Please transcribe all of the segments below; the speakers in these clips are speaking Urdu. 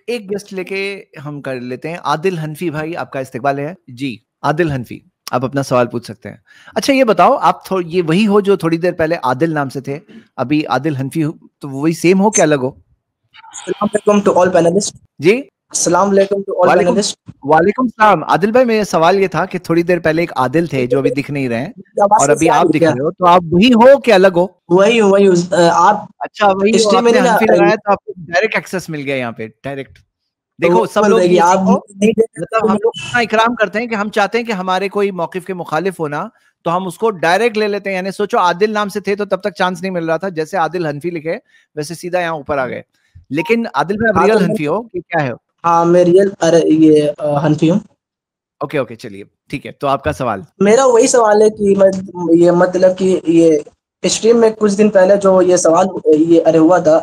ایک گیسٹ لے کے ہم کر لیتے ہیں. عادل حنفی بھائی آپ کا استقبال ہے. جی عادل حنفی آپ اپنا سوال پوچھ سکتے ہیں. اچھا یہ بتاؤ آپ یہ وہی ہو جو تھوڑی دیر پہلے عادل نام سے تھے, ابھی عادل حنفی تو وہی سیم ہو کہ الگ ہو؟ السلام علیکم ٹو آل پینلسٹ. جی السلام علیکم ٹو آل پینلسٹ. وعلیکم السلام. عادل بھائی میرا سوال یہ تھا کہ تھوڑی دیر پہلے ایک عادل تھے جو ابھی دکھ نہیں رہے ہیں اور ابھی آپ دکھ رہے ہو, تو آپ وہی ہو کہ الگ ہو؟ وہی آپ. اچھا وہی ہو, آپ نے حنفی لگایا تو آپ کو ڈائریکٹ ایکسس مل گیا یہاں پہ ڈائریکٹ. دیکھو سب لوگ یہ سیکھو, مطلب ہم لوگ اتنا اکرام کرتے ہیں کہ ہم چاہتے ہیں کہ ہمارے کوئی موقف کے مخالف ہونا تو ہم اس کو ڈائریکٹ لے لیتے ہیں. یعنی سوچو عادل نام سے تھے تو تب تک چانس نہیں مل رہا تھا, جیسے عادل حنفی لکھے ویسے سیدھا یہاں اوپر آ گئے. لیکن عادل بھائی اب ریئل حنفی ہو کہ کیا ہے؟ ہاں میں ریئل یہ حنفی ہوں. اوکے اوکے چلیے ٹھیک ہے. تو آپ کا سوال؟ میرا وہی سوال ہے کہ یہ مطلب کہ یہ اسٹریم میں کچھ دن پہلے جو یہ سوال یہ ارے ہوا تھا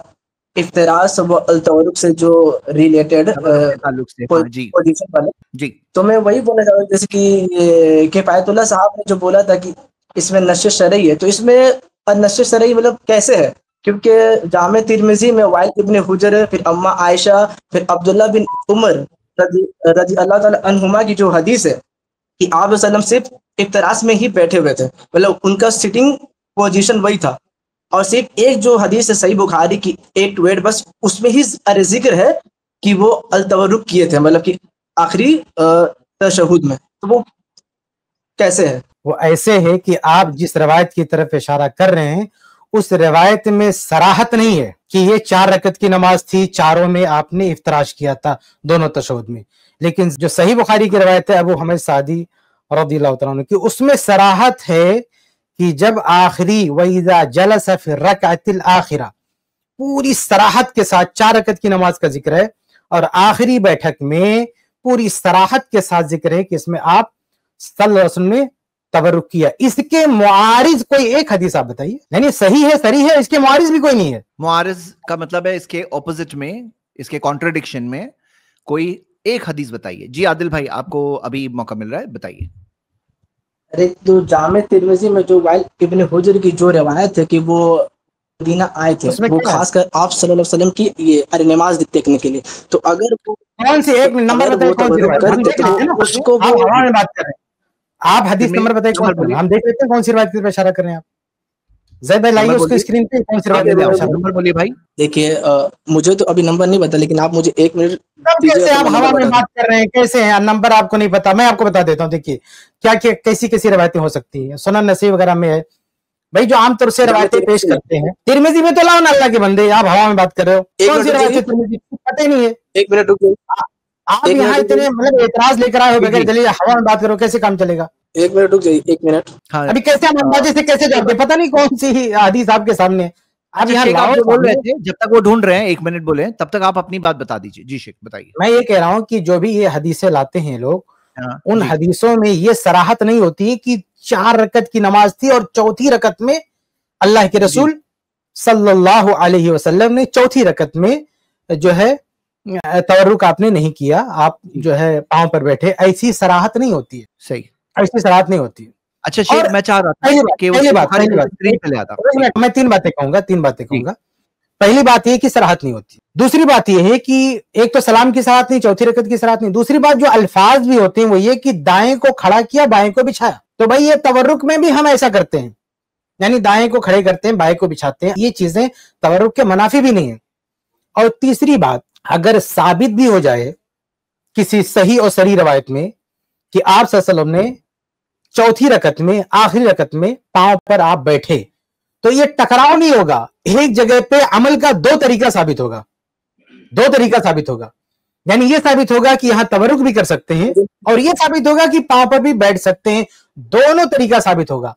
افتراس و التورک سے جو ریلیٹڈ پوزیشن والے, جی تو میں وہی بولنا چاہتا ہوں جیسے کہ کفایت اللہ صاحب نے جو بولا تھا کہ اس میں نشر شرعی ہے, تو اس میں نشر شرعی مطلب کیسے ہے؟ کیونکہ جامع ترمذی میں وائل ابن حجر, پھر اما عائشہ, پھر عبداللہ بن عمر رضی اللہ تعالی عنہما کی جو حدیث ہے کہ آپ علیہ وسلم صرف افتراس میں ہی بیٹھے ہوئے تھے, مطلب ان کا سٹنگ پوزیشن وہی تھا. اور صرف ایک جو حدیث ہے صحیح بخاری کی 8 بس اس میں ہی ذکر ہے کہ وہ التورک کیے تھے, مطلب کہ آخری تشہد میں. تو وہ کیسے ہے؟ وہ ایسے ہے کہ آپ جس روایت کی طرف اشارہ کر رہے ہیں اس روایت میں صراحت نہیں ہے کہ یہ 4 رکعت کی نماز تھی, چاروں میں آپ نے افتراش کیا تھا دونوں تشہد میں. لیکن جو صحیح بخاری کی روایت ہے ابو حمید سعدی رضی اللہ تعالیٰ عنہ کی, اس میں صراحت ہے کہ جب آخری وَإِذَا جَلَسَ فِي الرَّكْعَةِ الْآخِرَةِ پوری صراحت کے ساتھ 4 رکعت کی نماز کا ذکر ہے, اور آخری بیٹھک میں پوری صراحت کے ساتھ ذکر ہے کہ اس میں آپ صلی اللہ علیہ وسلم نے تبرک کیا. اس کے معارض کوئی ایک حدیث آپ بتائیے, یعنی صحیح ہے صریح ہے, اس کے معارض بھی کوئی نہیں ہے. معارض کا مطلب ہے اس کے اپوزٹ میں, اس کے کانٹرڈکشن میں کوئی ایک حدیث بتائیے. جی عادل بھائی آپ کو ابھی موقع مل رہا ہے, بتائیے. ارے تو جامع ترمذی میں جو وائل ابن حجر کی جو روایت ہے کہ وہ مدینہ آئے تھے, وہ خاص کر آپ صلی اللہ علیہ وسلم کی یہ نماز دیکھنے کے لیے, تو اگر کون سی ایک نمبر بتائیے, کون سی روایت اس کو آپ ہوا میں بات کر رہے ہیں, آپ حدیث نمبر بتائیے, ہم دیکھ لیتے ہیں کون سی روایت کی اشارہ کر رہے ہیں آپ. زید بھائی لائیے اس کو اسکرین پہ, کون سی روایت نمبر بولیے بھائی. دیکھیے مجھے تو ابھی نمبر نہیں پتا, لیکن آپ مجھے 1 منٹ کیسے آپ ہوا میں بات کر رہے ہیں, کیسے ہیں نمبر آپ کو نہیں پتا؟ میں آپ کو بتا دیتا ہوں. دیکھیے کیا کیسی روایتیں ہو سکتی ہیں. سنن نسائی وغیرہ میں ہے بھائی جو عام طور سے روایتیں پیش کرتے ہیں. ترمذی میں تو لاؤ نا اللہ کے بندے, آپ ہوا میں بات کر رہے ہو, کون سی روایت ہے ترمذی پتہ ہی نہیں ہے. 1 منٹ رکو, آپ یہاں اتنے مطلب اعتراض لے کر آئے ہو بغیر دلیل ہوا میں بات کرو, کیسے کام چلے گا؟ 1 منٹ رک جائیے, 1 منٹ. ابھی کیسے ہم اندازے سے کیسے جاتے, پتہ نہیں کون سی حدیث آپ کے سامنے. آپ جو بول رہے تھے جب تک وہ ڈھونڈ رہے ہیں 1 منٹ بولے تب تک آپ اپنی بات بتا دیجیے. جی شیخ بتائیے. میں یہ کہہ رہا ہوں کہ جو بھی یہ حدیثیں لاتے ہیں لوگ, ان حدیثوں میں یہ صراحت نہیں ہوتی کہ 4 رکعت کی نماز تھی اور چوتھی رکعت میں اللہ کے رسول صلی اللہ علیہ وسلم نے چوتھی رکعت میں جو ہے تورک آپ نے نہیں کیا, آپ جو ہے پاؤں پر بیٹھے. ایسی صراحت نہیں ہوتی ہے. صحیح, ایسی صراحت نہیں ہوتی ہے. اچھا شیخ میں چاہ رہا تھا کہ میں 3 باتیں کہوں گا. پہلی بات یہ کہ صراحت نہیں ہوتی. دوسری بات یہ ہے کہ ایک تو سلام کی صراحت نہیں, چوتھی رکعت کی صراحت نہیں. دوسری بات جو الفاظ بھی ہوتے ہیں وہ یہ کہ دائیں کو کھڑا کیا, بائیں کو بچھایا. تو بھائی یہ تورک میں بھی ہم ایسا کرتے ہیں, یعنی دائیں کو کھڑے کرتے ہیں, بائیں کو بچھاتے ہیں. یہ چیزیں تورک کے منافی بھی نہیں ہیں. اور تیسری بات, اگر ثابت بھی ہو جائے کسی صحیح اور صریح روایت میں کہ آپ صلی اللہ علیہ وسلم نے چوتھی رکعت میں آخری رکعت میں پاؤں پر آپ بیٹھے, تو یہ ٹکراؤ نہیں ہوگا. ایک جگہ پہ عمل کا 2 طریقہ ثابت ہوگا, 2 طریقہ ثابت ہوگا. یعنی یہ ثابت ہوگا کہ یہاں تورک بھی کر سکتے ہیں, اور یہ ثابت ہوگا کہ پاؤں پر بھی بیٹھ سکتے ہیں. دونوں طریقہ ثابت ہوگا.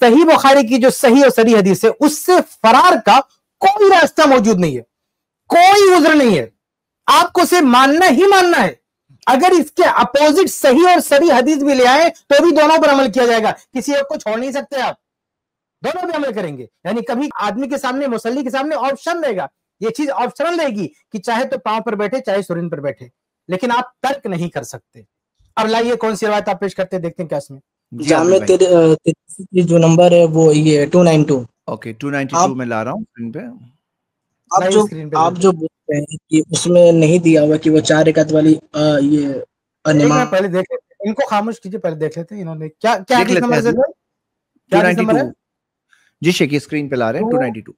صحیح بخاری کی جو صحیح اور صریح حدیث ہے اس سے فرار کا کوئی راستہ موجود نہیں ہے, کوئی عذر نہیں ہے. آپ کو صرف ماننا ہی ماننا ہے. اگر اس کے اپوزٹ صحیح اور صریح حدیث بھی لے آئے تو بھی دونوں پر عمل کیا جائے گا. کسی ایک کو چھوڑ نہیں سکتے, آپ دونوں پہ عمل کریں گے. یعنی کبھی آدمی کے سامنے, مصلی کے سامنے آپشن رہے گا, یہ چیز آپشنل رہے گی کہ چاہے تو پاؤں پر بیٹھے چاہے سرین پر بیٹھے, لیکن آپ ترک نہیں کر سکتے. اب لائیے کون سی روایت آپ پیش کرتے ہیں, دیکھتے ہیں کیا اس میں. جامع ترمذی جو نمبر ہے وہ یہ 292. اوکے 292 میں لا رہا ہوں اسکرین پہ. آپ جو بول رہے ہیں کہ اس میں نہیں دیا ہوا کہ وہ 4 رکعت والی یہ نماز پہلے دیکھ لیتے، ان کو خاموش کیجیے، پہلے دیکھ لیتے ہیں انہوں نے کیا حدیث نمبر ہے، کیا حدیث نمبر ہے جی شیخ اسکرین پہ لا رہے ہیں 292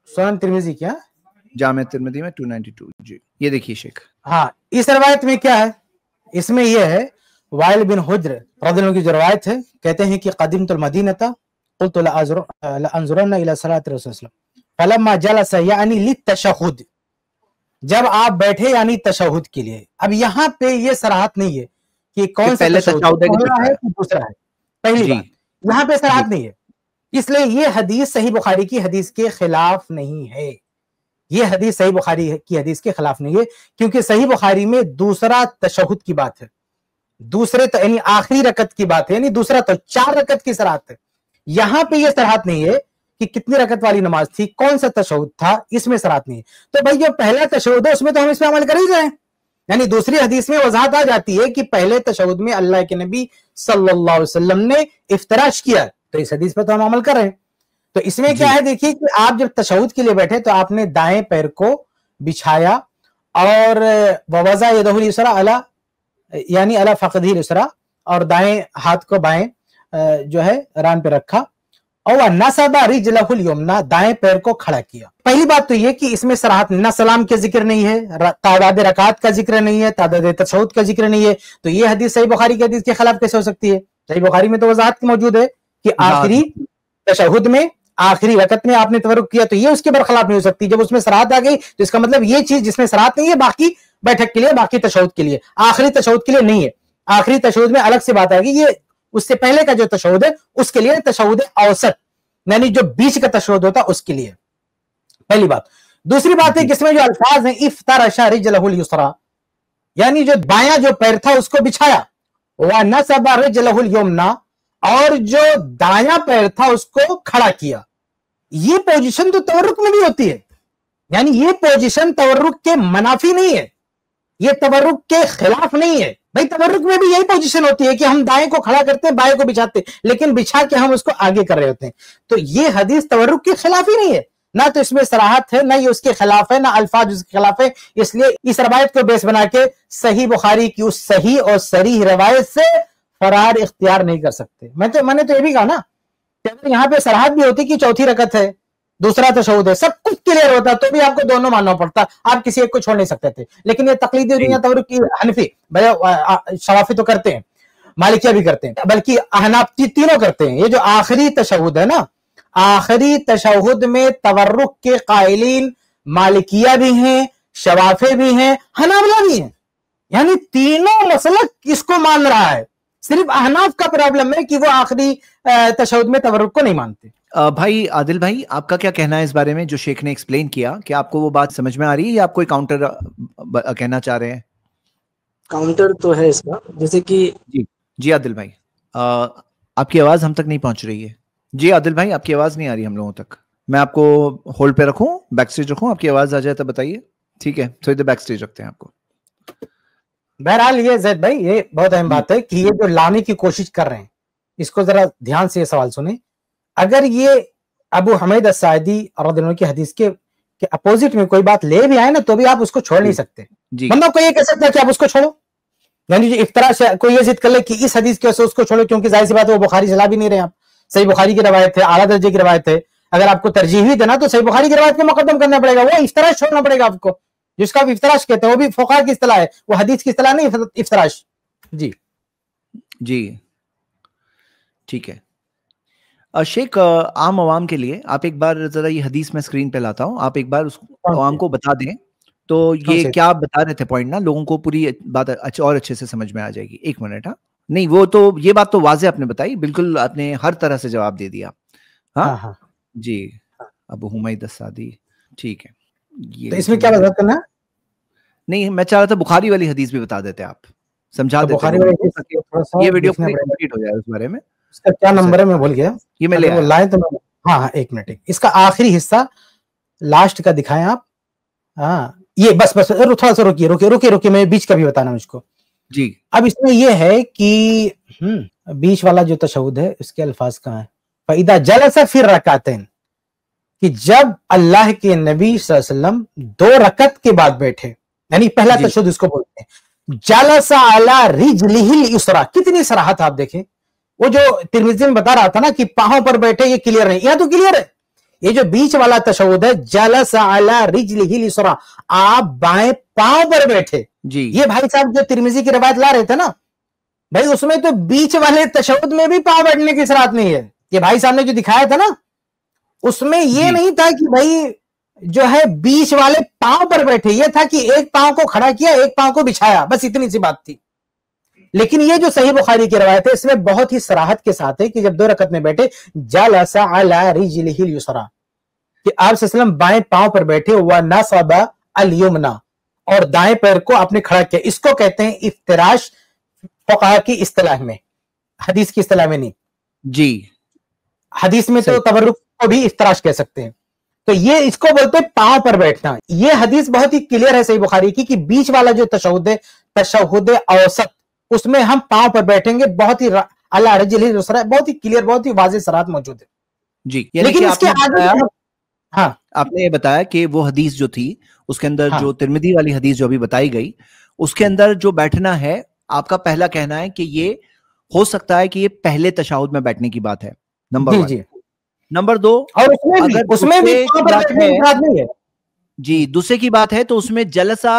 سنن ترمذی کیا جامع ترمذی میں 292 جی یہ دیکھیے شیخ. ہاں اس روایت میں کیا ہے، اس میں یہ ہے وائل بن حجر رضی اللہ عنہ کی جو روایت ہے، کہتے ہیں کہ قدمت المدینہ قلت لانظرن الى صلاۃ رسول اللہ فلما جلس یعنی للتشہد، جب آپ بیٹھے یعنی تشہد کے لیے. اب یہاں پہ یہ صراحت نہیں ہے کہ کون سا تشہد ہے کہ دوسرا ہے، پہلی بات یہاں پہ صراحت نہیں ہے، اس لیے یہ حدیث صحیح بخاری کی حدیث کے خلاف نہیں ہے، یہ حدیث صحیح بخاری کی حدیث کے خلاف نہیں ہے، کیونکہ صحیح بخاری میں دوسرا تشہد کی بات ہے، دوسرے یعنی آخری رکعت کی بات ہے، یعنی دوسرا تو 4 رکعت کی صراحت ہے. یہاں پہ یہ صراحت نہیں ہے کہ کتنی رکعت والی نماز تھی، کون سا تشہد تھا، اس میں صراحت نہیں ہے. تو بھائی جو پہلا تشہد ہے اس میں تو ہم اس پہ عمل کر ہی رہے ہیں، یعنی دوسری حدیث میں وضاحت آ جاتی ہے کہ پہلے تشہد میں اللہ کے نبی صلی اللہ علیہ وسلم نے افتراش کیا، تو اس حدیث پہ تو ہم عمل کر رہے ہیں. تو اس میں کیا ہے دیکھیے کہ آپ جب تشہد کے لیے بیٹھے تو آپ نے دائیں پیر کو بچھایا اور ووضع یدہ الیسری علی یعنی علی فخذہ الیسری، اور دائیں ہاتھ کو بائیں جو ہے ران پہ رکھا، اور نصب رجلہ الیمنی، دائیں پیر کو کھڑا کیا. پہلی بات تو یہ کہ اس میں صراحت نہ سلام کے ذکر نہیں ہے، تعداد رکعات کا ذکر نہیں ہے، تعداد تشہد کا ذکر نہیں ہے. تو یہ حدیث صحیح بخاری کی حدیث کے خلاف کیسے ہو سکتی ہے؟ صحیح بخاری میں تو وضاحت موجود ہے کہ آخری تشہد میں آخری رکعت میں آپ نے تورک کیا، تو یہ اس کے برخلاف نہیں ہو سکتی. جب اس میں صراحت آ گئی تو اس کا مطلب یہ چیز جس میں صراحت نہیں ہے باقی بیٹھک کے لیے، باقی تشہد کے لیے، آخری تشہد کے لیے نہیں ہے. آخری تشہد میں الگ سے بات آئے گی، یہ اس سے پہلے کا جو تشہد ہے اس کے لیے تشہد اوسط یعنی جو بیچ کا تشہد ہوتا اس کے لیے. پہلی بات. دوسری بات ہے کہ اس میں جو الفاظ ہیں افترش رجلہ الیسری، یعنی جو بایاں جو پیر تھا اس کو بچھایا، ونصب رجلہ الیمنی، اور جو دایاں پیر تھا اس کو کھڑا کیا. یہ پوزیشن تو تورک میں بھی ہوتی ہے، یعنی یہ پوزیشن تورک کے منافی نہیں ہے، یہ تورک کے خلاف نہیں ہے. بھائی تورک میں بھی یہی پوزیشن ہوتی ہے کہ ہم دائیں کو کھڑا کرتے ہیں، بائیں کو بچھاتے ہیں، لیکن بچھا کے ہم اس کو آگے کر رہے ہوتے ہیں. تو یہ حدیث تورک کے خلاف ہی نہیں ہے، نہ تو اس میں صراحت ہے، نہ یہ اس کے خلاف ہے، نہ الفاظ اس کے خلاف ہے. اس لیے اس روایت کو بیس بنا کے صحیح بخاری کی اس صحیح اور صریح روایت سے فرار اختیار نہیں کر سکتے. میں نے تو یہ بھی کہا نا کہ اگر یہاں پہ صراحت بھی ہوتی کہ چوتھی رکعت ہے، دوسرا تشہد ہے، سب کچھ کلیئر ہوتا تو بھی آپ کو دونوں ماننا پڑتا، آپ کسی ایک کو چھوڑ نہیں سکتے تھے. لیکن یہ تقلیدی دنیا تورک کی حنفی شوافی تو کرتے ہیں، مالکیہ بھی کرتے ہیں، بلکہ احناف تینوں کرتے ہیں. یہ جو آخری تشہد ہے نا، آخری تشہد میں تورک کے قائلین مالکیہ بھی ہیں، شوافی بھی ہیں، حنابلہ بھی ہیں، یعنی تینوں مسلک اس کو مان رہا ہے. صرف احناف کا پرابلم ہے کہ وہ آخری تشہد میں تورک کو نہیں مانتے. بھائی عادل بھائی، آپ کا کیا کہنا ہے اس بارے میں جو شیخ نے ایکسپلین کیا؟ کہ آپ کو وہ بات سمجھ میں آ رہی ہے یا آپ کوئی کاؤنٹر کہنا چاہ رہے ہیں؟ کاؤنٹر تو ہے اس کا، جیسے کہ جی عادل بھائی آپ کی آواز ہم تک نہیں پہنچ رہی ہے. جی عادل بھائی آپ کی آواز نہیں آ رہی ہم لوگوں تک. میں آپ کو ہولڈ پہ رکھوں، بیک سٹیج رکھوں؟ آپ کی آواز آ جائے تو بتائیے. ٹھیک ہے، تھوڑی دیر بیک سٹیج رکھتے ہیں آپ کو. بہرحال یہ زید بھائی یہ بہت اہم بات ہے کہ یہ جو لانے کی کوشش کر رہے ہیں، اس کو ذرا دھیان سے یہ سوال سنیں. اگر یہ ابو حمید الساعدی رضی اللہ عنہ کی حدیث کے اپوزٹ میں کوئی بات لے بھی آئے نا تو بھی آپ اس کو چھوڑ نہیں سکتے. بندہ کو یہ کہہ سکتا ہے کہ آپ اس کو چھوڑو، یعنی جو افطرا سے کوئی یہ ضد کر لے کہ اس حدیث کی وجہ سے اس کو چھوڑو، کیونکہ ظاہر سی بات ہے وہ بخاری چلا بھی نہیں رہے. آپ صحیح بخاری کی روایت ہے، اعلیٰ درجے کی روایت ہے، اگر آپ کو ترجیح بھی دینا تو صحیح بخاری کی روایت کو مقدم کرنا پڑے گا، وہ افتراش چھوڑنا پڑے گا آپ کو. جس کا آپ افتراش کہتے ہیں وہ بھی فقہاء کی اصطلاح ہے، وہ حدیث کی اصطلاح نہیں افتراش. جی ٹھیک ہے. شیخ عام عوام کے لیے آپ ایک بار ذرا یہ حدیث میں اسکرین پہ لاتا ہوں، آپ ایک بار اس عوام کو بتا دیں تو یہ کیا بتا رہے تھے پوائنٹ نا، لوگوں کو پوری بات اور اچھے سے سمجھ میں آ جائے گی. ایک منٹ. ہاں نہیں وہ تو یہ بات تو واضح آپ نے بتائی، بالکل آپ نے ہر طرح سے جواب دے دیا. ہاں جی ابو حمید الساعدی ٹھیک ہے. تو اس میں کیا وضاحت کرنا؟ نہیں میں چاہ رہا تھا بخاری والی حدیث بھی بتا دیتے، آپ سمجھا دیتے، یہ ویڈیو کمپلیٹ ہو جائے اس بارے میں. اس کا کیا نمبر ہے میں بھول گیا، یہ میں لے لائیں تو ہاں ایک منٹ. اس کا آخری حصہ لاسٹ کا دکھائیں آپ. ہاں یہ بس تھوڑا سا روکیے میں بیچ کا بھی بتانا مجھ کو. جی اب اس میں یہ ہے کہ بیچ والا جو تشہد ہے اس کے الفاظ کہاں ہیں؟ فَإِذَا جَلَسَ فِي الرَّكْعَتَيْنِ، کہ جب اللہ کے نبی صلی اللہ علیہ وسلم 2 رکعت کے بعد بیٹھے، یعنی پہلا تشہد اس کو بولتے ہیں، جلس علی رجلہ الیسری، کتنی صراحت آپ دیکھیں. وہ جو ترمذی میں بتا رہا تھا نا کہ پاؤں پر بیٹھے، یہ کلیئر نہیں، یہاں تو کلیئر ہے. یہ جو بیچ والا تشہد ہے جلس علی رجلہ الیسری، آپ بائیں پاؤں پر بیٹھے. جی یہ بھائی صاحب جو ترمذی کی روایت لا رہے تھے نا بھائی، اس میں تو بیچ والے تشہد میں بھی پاؤں بیٹھنے کی صراحت نہیں ہے. یہ بھائی صاحب نے جو دکھایا تھا نا اس میں یہ نہیں تھا کہ بھائی جو ہے بیچ والے پاؤں پر بیٹھے، یہ تھا کہ ایک پاؤں کو کھڑا کیا، ایک پاؤں کو بچھایا، بس اتنی سی بات تھی. لیکن یہ جو صحیح بخاری کی روایت ہے اس میں بہت ہی صراحت کے ساتھ ہے کہ جب 2 رکعت میں بیٹھے جلس علی رجلہ الیسری، کہ آپ صلی اللہ علیہ وسلم بائیں پاؤں پر بیٹھے، ونصب الیمنی، اور دائیں پیر کو آپ نے کھڑا کیا. اس کو کہتے ہیں افتراش، فقہا کی اصطلاح میں، حدیث کی اصطلاح میں نہیں. جی حدیث میں تو تبرک کو بھی افتراش کہہ سکتے ہیں. تو یہ اس کو بولتے ہیں پاؤں پر بیٹھنا. یہ حدیث بہت ہی کلیئر ہے صحیح بخاری کی کہ بیچ والا جو تشہد ہے، تشہد اوسط، اس میں ہم پاؤں پر بیٹھیں گے. بہت ہی اللہ رجلہ الیسری، بہت ہی کلیئر، بہت ہی واضح صراحت موجود ہے. جی لیکن اس کے آگے آپ نے یہ بتایا کہ وہ حدیث جو تھی اس کے اندر جو ترمذی والی حدیث جو ابھی بتائی گئی، اس کے اندر جو بیٹھنا ہے، آپ کا پہلا کہنا ہے کہ یہ ہو سکتا ہے کہ یہ پہلے تشہد میں بیٹھنے کی بات ہے، نمبر 1. نمبر 2، اور اس میں بھی جی دوسرے کی بات ہے تو اس میں جلسہ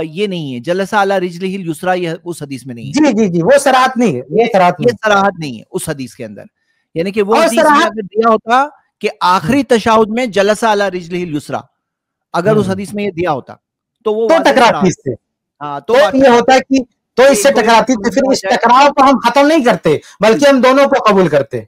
یہ نہیں ہے، جلسہ علی رجلہ الیسری، یہ اس حدیث میں نہیں ہے. جی وہ صراحت نہیں ہے، یہ صراحت نہیں ہے اس حدیث کے اندر. یعنی کہ وہ حدیث میں اگر دیا ہوتا کہ آخری تشہد میں جلسہ علی رجلہ الیسری، اگر اس حدیث میں یہ دیا ہوتا تو وہ ٹکراتی اس سے. تو یہ ہوتا ہے کہ تو اس سے ٹکراتی، تو پھر اس ٹکراؤ کو ہم ختم نہیں کرتے بلکہ ہم دونوں کو قبول کرتے،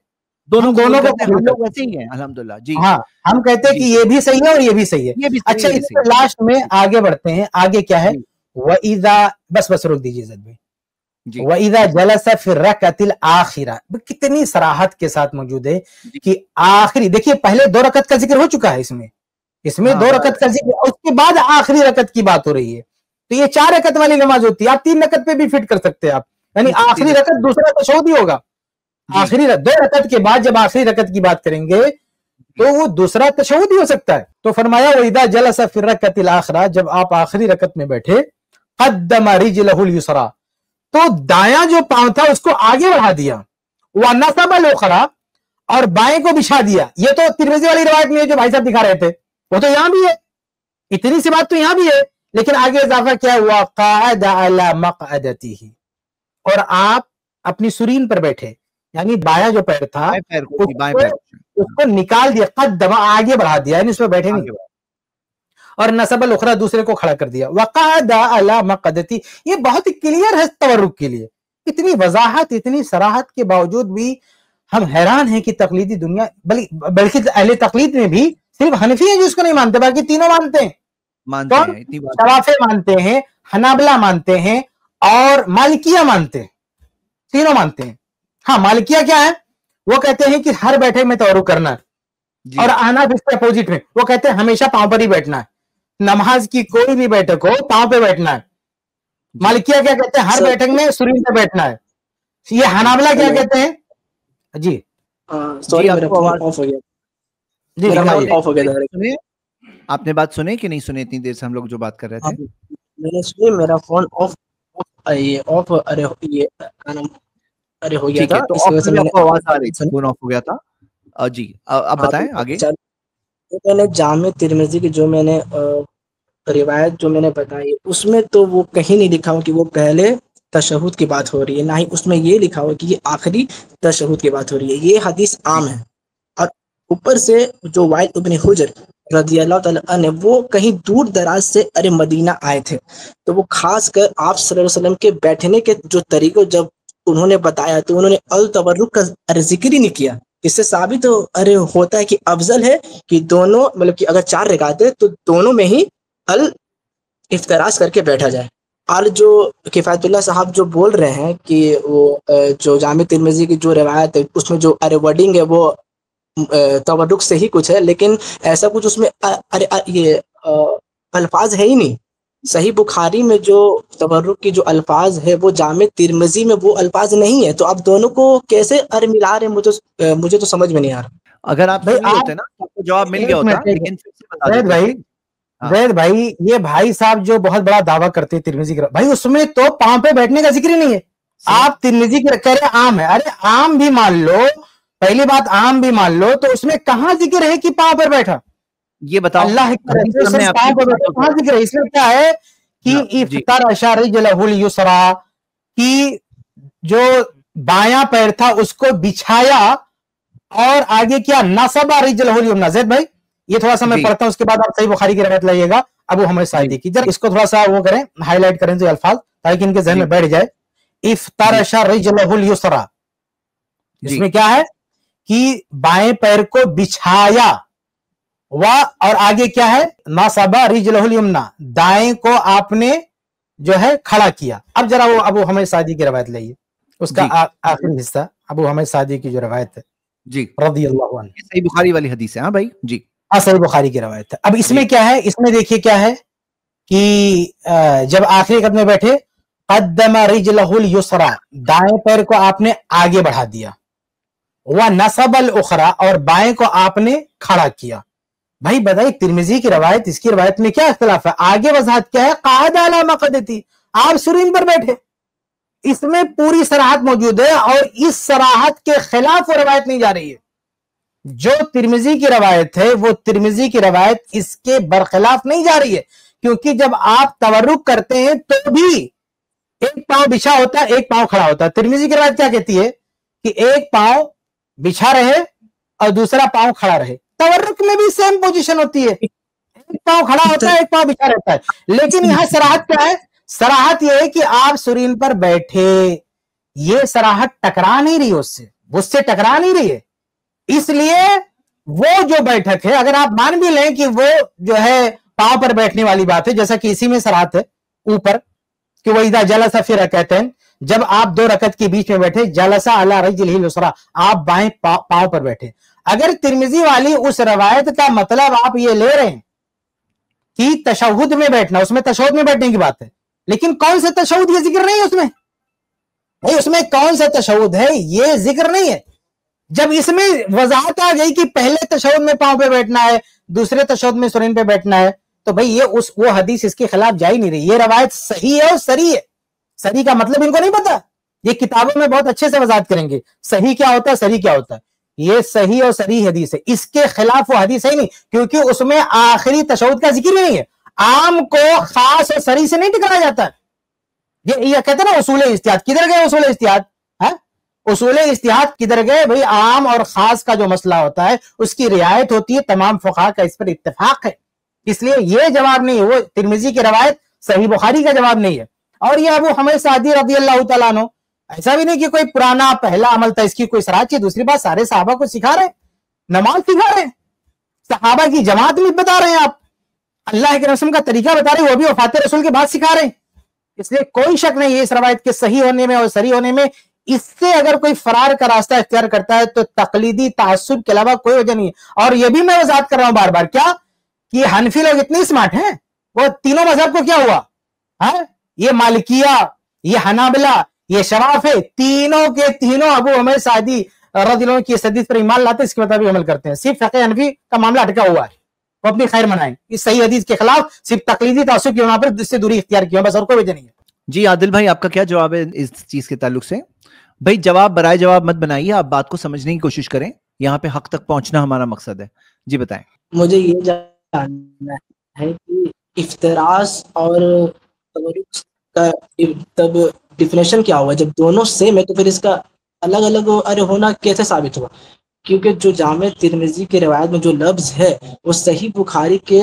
دونوں کو ہم لوگ ویسے ہی ہیں الحمدللہ. جی ہاں، ہم کہتے ہیں کہ یہ بھی صحیح ہے اور یہ بھی صحیح ہے. اچھا، اس کے لاسٹ میں آگے بڑھتے ہیں. آگے کیا ہے؟ وَإِذَا، بس روک دیجیے زد بھائی. وَإِذَا جَلَسَ فِي الرَّكْعَةِ الْآخِرَةِ، کتنی صراحت کے ساتھ موجود ہے کہ آخری، دیکھیے پہلے 2 رکعت کا ذکر ہو چکا ہے، اس میں 2 رکعت کا ذکر، اس کے بعد آخری رکعت کی بات ہو رہی ہے. تو یہ 4 رکعت والی نماز ہوتی ہے، آپ 3 رکعت پہ بھی فٹ کر سکتے ہیں آپ، یعنی آخری رکعت دوسرا تشہد ہی ہوگا. آخری 2 رکعت کے بعد جب آخری رکعت کی بات کریں گے تو وہ دوسرا تشہد ہی ہو سکتا ہے. تو فرمایا وَإِذَا جَلَسَ فِي الرَّكْعَةِ الْآخِرَةِ، جب آپ آخری رکعت میں بیٹھے، قَدَّمَ رِجْلَهُ الْيُسْرَىٰ، تو دایاں جو پاؤں تھا اس کو آگے بڑھا دیا، وَنَصَبَ الْأُخْرَىٰ، اور بائیں کو بچھا دیا. یہ تو ترمذی والی روایت میں جو بھائی صاحب دکھا رہے تھے وہ تو یہاں بھی ہے، اتنی سی بات تو یہاں بھی ہے. لیکن آگے اضافہ کیا ہوا؟ وَقَعَدَ عَلَىٰ مَقْعَدَتِهِ، اور آپ اپنی سرین پر بیٹھے، یعنی بایاں جو پیر تھا اس کو نکال دیا، قدم آگے بڑھا دیا، یعنی اس پہ بیٹھے نہیں، اور نصب الاخری دوسرے کو کھڑا کر دیا. وقعد علی مقعدتی، یہ بہت ہی کلیئر ہے تورک کے لیے. اتنی وضاحت، اتنی صراحت کے باوجود بھی ہم حیران ہیں کہ تقلیدی دنیا، بلکہ اہل تقلید میں بھی صرف حنفی ہیں جو اس کو نہیں مانتے، باقی تینوں مانتے ہیں. شوافی مانتے ہیں، حنابلہ مانتے ہیں، اور مالکیہ مانتے ہیں، تینوں مانتے ہیں. ہاں، مالکیہ کیا ہے؟ وہ کہتے ہیں کہ ہر بیٹھے میں تورک کرنا ہے، اور احناف اس کے اپوزٹ میں، وہ کہتے ہیں ہمیشہ پاؤں پر ہی بیٹھنا ہے، نماز کی کوئی بھی بیٹھک ہو پاؤں پہ بیٹھنا ہے. مالکیہ کیا کہتے ہیں؟ ہر بیٹھک میں سرین پہ بیٹھنا ہے. یہ حنابلہ کیا کہتے ہیں؟ جی آپ نے بات سنے کہ نہیں سنے؟ اتنی دیر سے ہم لوگ جو بات کر رہے تھے میں نے سنی، میرا فون آف ارے ہو گیا تھا، تو آواز آ رہی تھی، فون آف ہو گیا تھا. جی اب بتائیں آگے. میں نے جامع ترمذی کی جو میں نے روایت جو میں نے بتائی، اس میں تو وہ کہیں نہیں لکھا ہو کہ وہ پہلے تشہد کی بات ہو رہی ہے، نہ ہی اس میں یہ لکھا ہو کہ یہ آخری تشہد کی بات ہو رہی ہے. یہ حدیث عام ہے. اور اوپر سے جو وائل ابن حجر رضی اللہ تعالیٰ عنہ، وہ کہیں دور دراز سے مدینہ آئے تھے، تو وہ خاص کر آپ صلی اللہ علیہ وسلم کے بیٹھنے کے جو طریقے جب انہوں نے بتایا تو انہوں نے التورک کا ذکر ہی نہیں کیا. اس سے ثابت ہوتا ہے کہ افضل ہے کہ دونوں، مطلب کہ اگر 4 رکعت ہے تو دونوں میں ہی افتراش کر کے بیٹھا جائے. اور جو کفایت اللہ صاحب جو بول رہے ہیں کہ وہ جو جامع ترمذی کی جو روایت ہے اس میں جو ورڈنگ ہے وہ تورک سے ہی کچھ ہے، لیکن ایسا کچھ اس میں یہ الفاظ ہے ہی نہیں. صحیح بخاری میں جو تورک کی جو الفاظ ہے وہ جامع ترمذی میں وہ الفاظ نہیں ہے. تو آپ دونوں کو کیسے ملا رہے ہیں؟ مجھے تو سمجھ میں نہیں آ رہا. اگر آپ ہوتے نا تو آپ کو جواب مل گیا ہوتا. لیکن زید بھائی یہ بھائی صاحب جو بہت بڑا دعویٰ کرتے ہیں ترمذی کا بھائی اس میں تو پاؤں پہ بیٹھنے کا ذکر ہی نہیں ہے. آپ ترمذی کی کہہ رہے عام ہے. ارے عام بھی مان لو, پہلی بات عام بھی مان لو, تو اس میں کہاں ذکر ہے کہ پاؤں پر بیٹھا؟ یہ بتاؤ اللہ کہاں ذکر ہے؟ اس میں کیا ہے کہ افترش رجلہ الیسریٰ کی جو بایاں پیر تھا اس کو بچھایا, اور آگے کیا نصب رجلہ الیمنیٰ. زید بھائی یہ تھوڑا سا میں پڑھتا ہوں, اس کے بعد آپ صحیح بخاری کی روایت لائیے گا ابو حمید ساعدی کی. اس کو تھوڑا سا وہ کریں, ہائی لائٹ کریں جو الفاظ, تاکہ ان کے ذہن میں بیٹھ جائے. افترش رجلہ الیسریٰ, اس میں کیا ہے کہ بائیں پیر کو بچھایا, اور آگے کیا ہے نصب رجلہ الیمنیٰ, دائیں کو آپ نے جو ہے کھڑا کیا. اب ذرا وہ ابو حمید ساعدی کی روایت لائیے, اس کا آخری حصہ ابو حمید ساعدی کی جو روایت ہے جی رضی اللہ عنہ, صحیح بخاری والی حدیث ہے. ہاں بھائی جی, صحیح بخاری کی روایت ہے. اب اس میں کیا ہے, اس میں دیکھیے کیا ہے کہ جب آخری قدم میں بیٹھے قدم رجلہ الیسریٰ, دائیں پیر کو آپ نے آگے بڑھا دیا, وَنَصَبَ الْأُخْرَى, اور بائیں کو آپ نے کھڑا کیا. بھائی بتائیے ترمذی کی روایت, اس کی روایت میں کیا اختلاف ہے؟ آگے وضاحت کیا ہے, قعد علی مقعدتی, آپ سرین پر بیٹھے. اس میں پوری صراحت موجود ہے, اور اس صراحت کے خلاف وہ روایت نہیں جا رہی ہے. جو ترمذی کی روایت ہے وہ ترمذی کی روایت اس کے برخلاف نہیں جا رہی ہے, کیونکہ جب آپ تورک کرتے ہیں تو بھی ایک پاؤں بچھا ہوتا ہے, ایک پاؤں کھڑا ہوتا ہے. ترمذی کی روایت کیا کہتی ہے کہ ایک پاؤں بچھا رہے اور دوسرا پاؤں کھڑا رہے. تورک میں بھی سیم پوزیشن ہوتی ہے, ایک پاؤں کھڑا ہوتا ہے, ایک پاؤں بچھا رہتا ہے. لیکن یہاں صراحت کیا ہے؟ صراحت یہ ہے کہ آپ سرین پر بیٹھے. یہ صراحت ٹکرا نہیں رہی اس سے ٹکرا نہیں رہی ہے. اس لیے وہ جو بیٹھک ہے, اگر آپ مان بھی لیں کہ وہ جو ہے پاؤں پر بیٹھنے والی بات ہے, جیسا کہ اسی میں صراحت ہے اوپر کہ وَإِذَا جَلَسَ فِي رَكَعَتَيْنِ, جب آپ دو رکعت کے بیچ میں بیٹھے, جَلَسَ عَلَى رِجْلِهِ الْيُسْرَىٰ, آپ بائیں پاؤں پر بیٹھے. اگر ترمذی والی اس روایت کا مطلب آپ یہ لے رہے ہیں کہ تشہد میں بیٹھنا, اس میں تشہد میں بیٹھنے کی بات ہے, لیکن کون سے تشہد یہ ذکر نہیں ہے اس میں. اس میں کون سا تشہد ہے یہ ذکر نہیں ہے. جب اس میں وضاحت آ گئی کہ پہلے تشہد میں پاؤں پہ بیٹھنا ہے, دوسرے تشہد میں سرین پہ بیٹھنا ہے, تو بھئی یہ وہ حدیث اس کے خلاف جا ہی نہیں رہی. یہ روایت صحیح ہے اور صریح ہے. صحیح کا مطلب ان کو نہیں پتا, یہ کتابوں میں بہت اچھے سے وضاحت کریں گے صحیح کیا ہوتا ہے, صریح کیا ہوتا ہے. یہ صحیح اور صریح حدیث ہے, اس کے خلاف وہ حدیث ہے نہیں, کیونکہ اس میں آخری تشہد کا ذکر نہیں ہے. عام کو خاص اور صریح سے نہیں ٹکرایا جاتا ہے. یہ کہتے ہیں نا اصول اجتہاد, کدھر گئے اصول اجتہاد؟ اصول اجتہاد کدھر گئے بھئی؟ عام اور خاص کا جو مسئلہ ہوتا ہے اس کی رعایت ہوتی ہے, تمام فقہا کا اس پر اتفاق ہے. اس لیے یہ جواب نہیں ہے, وہ ترمذی کی روایت صحیح بخاری کا جواب نہیں ہے. اور یہ ابو حمید سعدی رضی اللہ تعالیٰ عنہ, ایسا بھی نہیں کہ کوئی پرانا پہلا عمل تھا, اس کی کوئی صراحت. دوسری بات, سارے صحابہ کو سکھا رہے ہیں, نماز سکھا رہے ہیں, صحابہ کی جماعت میں بتا رہے ہیں, آپ اللہ کے رسول کا طریقہ بتا رہے ہیں, وہ بھی وفات رسول کے بعد سکھا رہے ہیں. اس لیے کوئی شک نہیں ہے اس روایت کے صحیح ہونے میں اور صریح ہونے میں. اس سے اگر کوئی فرار کا راستہ اختیار کرتا ہے تو تقلیدی تعصب کے علاوہ کوئی وجہ نہیں ہے. اور یہ بھی میں وضاحت کر رہا ہوں بار بار, کیا کہ حنفی لوگ اتنے اسمارٹ ہیں, وہ تینوں مذہب کو کیا ہوا, یہ مالکیہ, یہ حنابلہ, یہ شرافے, تینوں کے تینوں ابو حمید سعدی رضی اللہ عنہ کی حدیث پر ایمان لاتے, اس کے مطابق عمل کرتے ہیں. صرف فقہ حنفی کا معاملہ اٹکا ہوا ہے, وہ اپنی خیر منائیں. اس صحیح حدیث کے خلاف صرف تقلیدی تعصب کی وہاں پر اس سے دوری اختیار کی, بس اور کوئی وجہ نہیں ہے. جی عادل بھائی, آپ کا کیا جواب ہے اس چیز کے تعلق سے؟ بھائی جواب برائے جواب مت بنائیے, آپ بات کو سمجھنے کی کوشش کریں, یہاں پہ حق تک پہنچنا ہمارا مقصد ہے. جی بتائیں. مجھے یہ جاننا ہے کہ افتراس اور تورک کا تب ڈیفینیشن کیا ہوا؟ جب دونوں سیم ہے تو پھر اس کا الگ الگ ہونا کیسے ثابت ہوا؟ کیونکہ جو جامع ترمذی کی روایت میں جو لفظ ہے وہ صحیح بخاری کے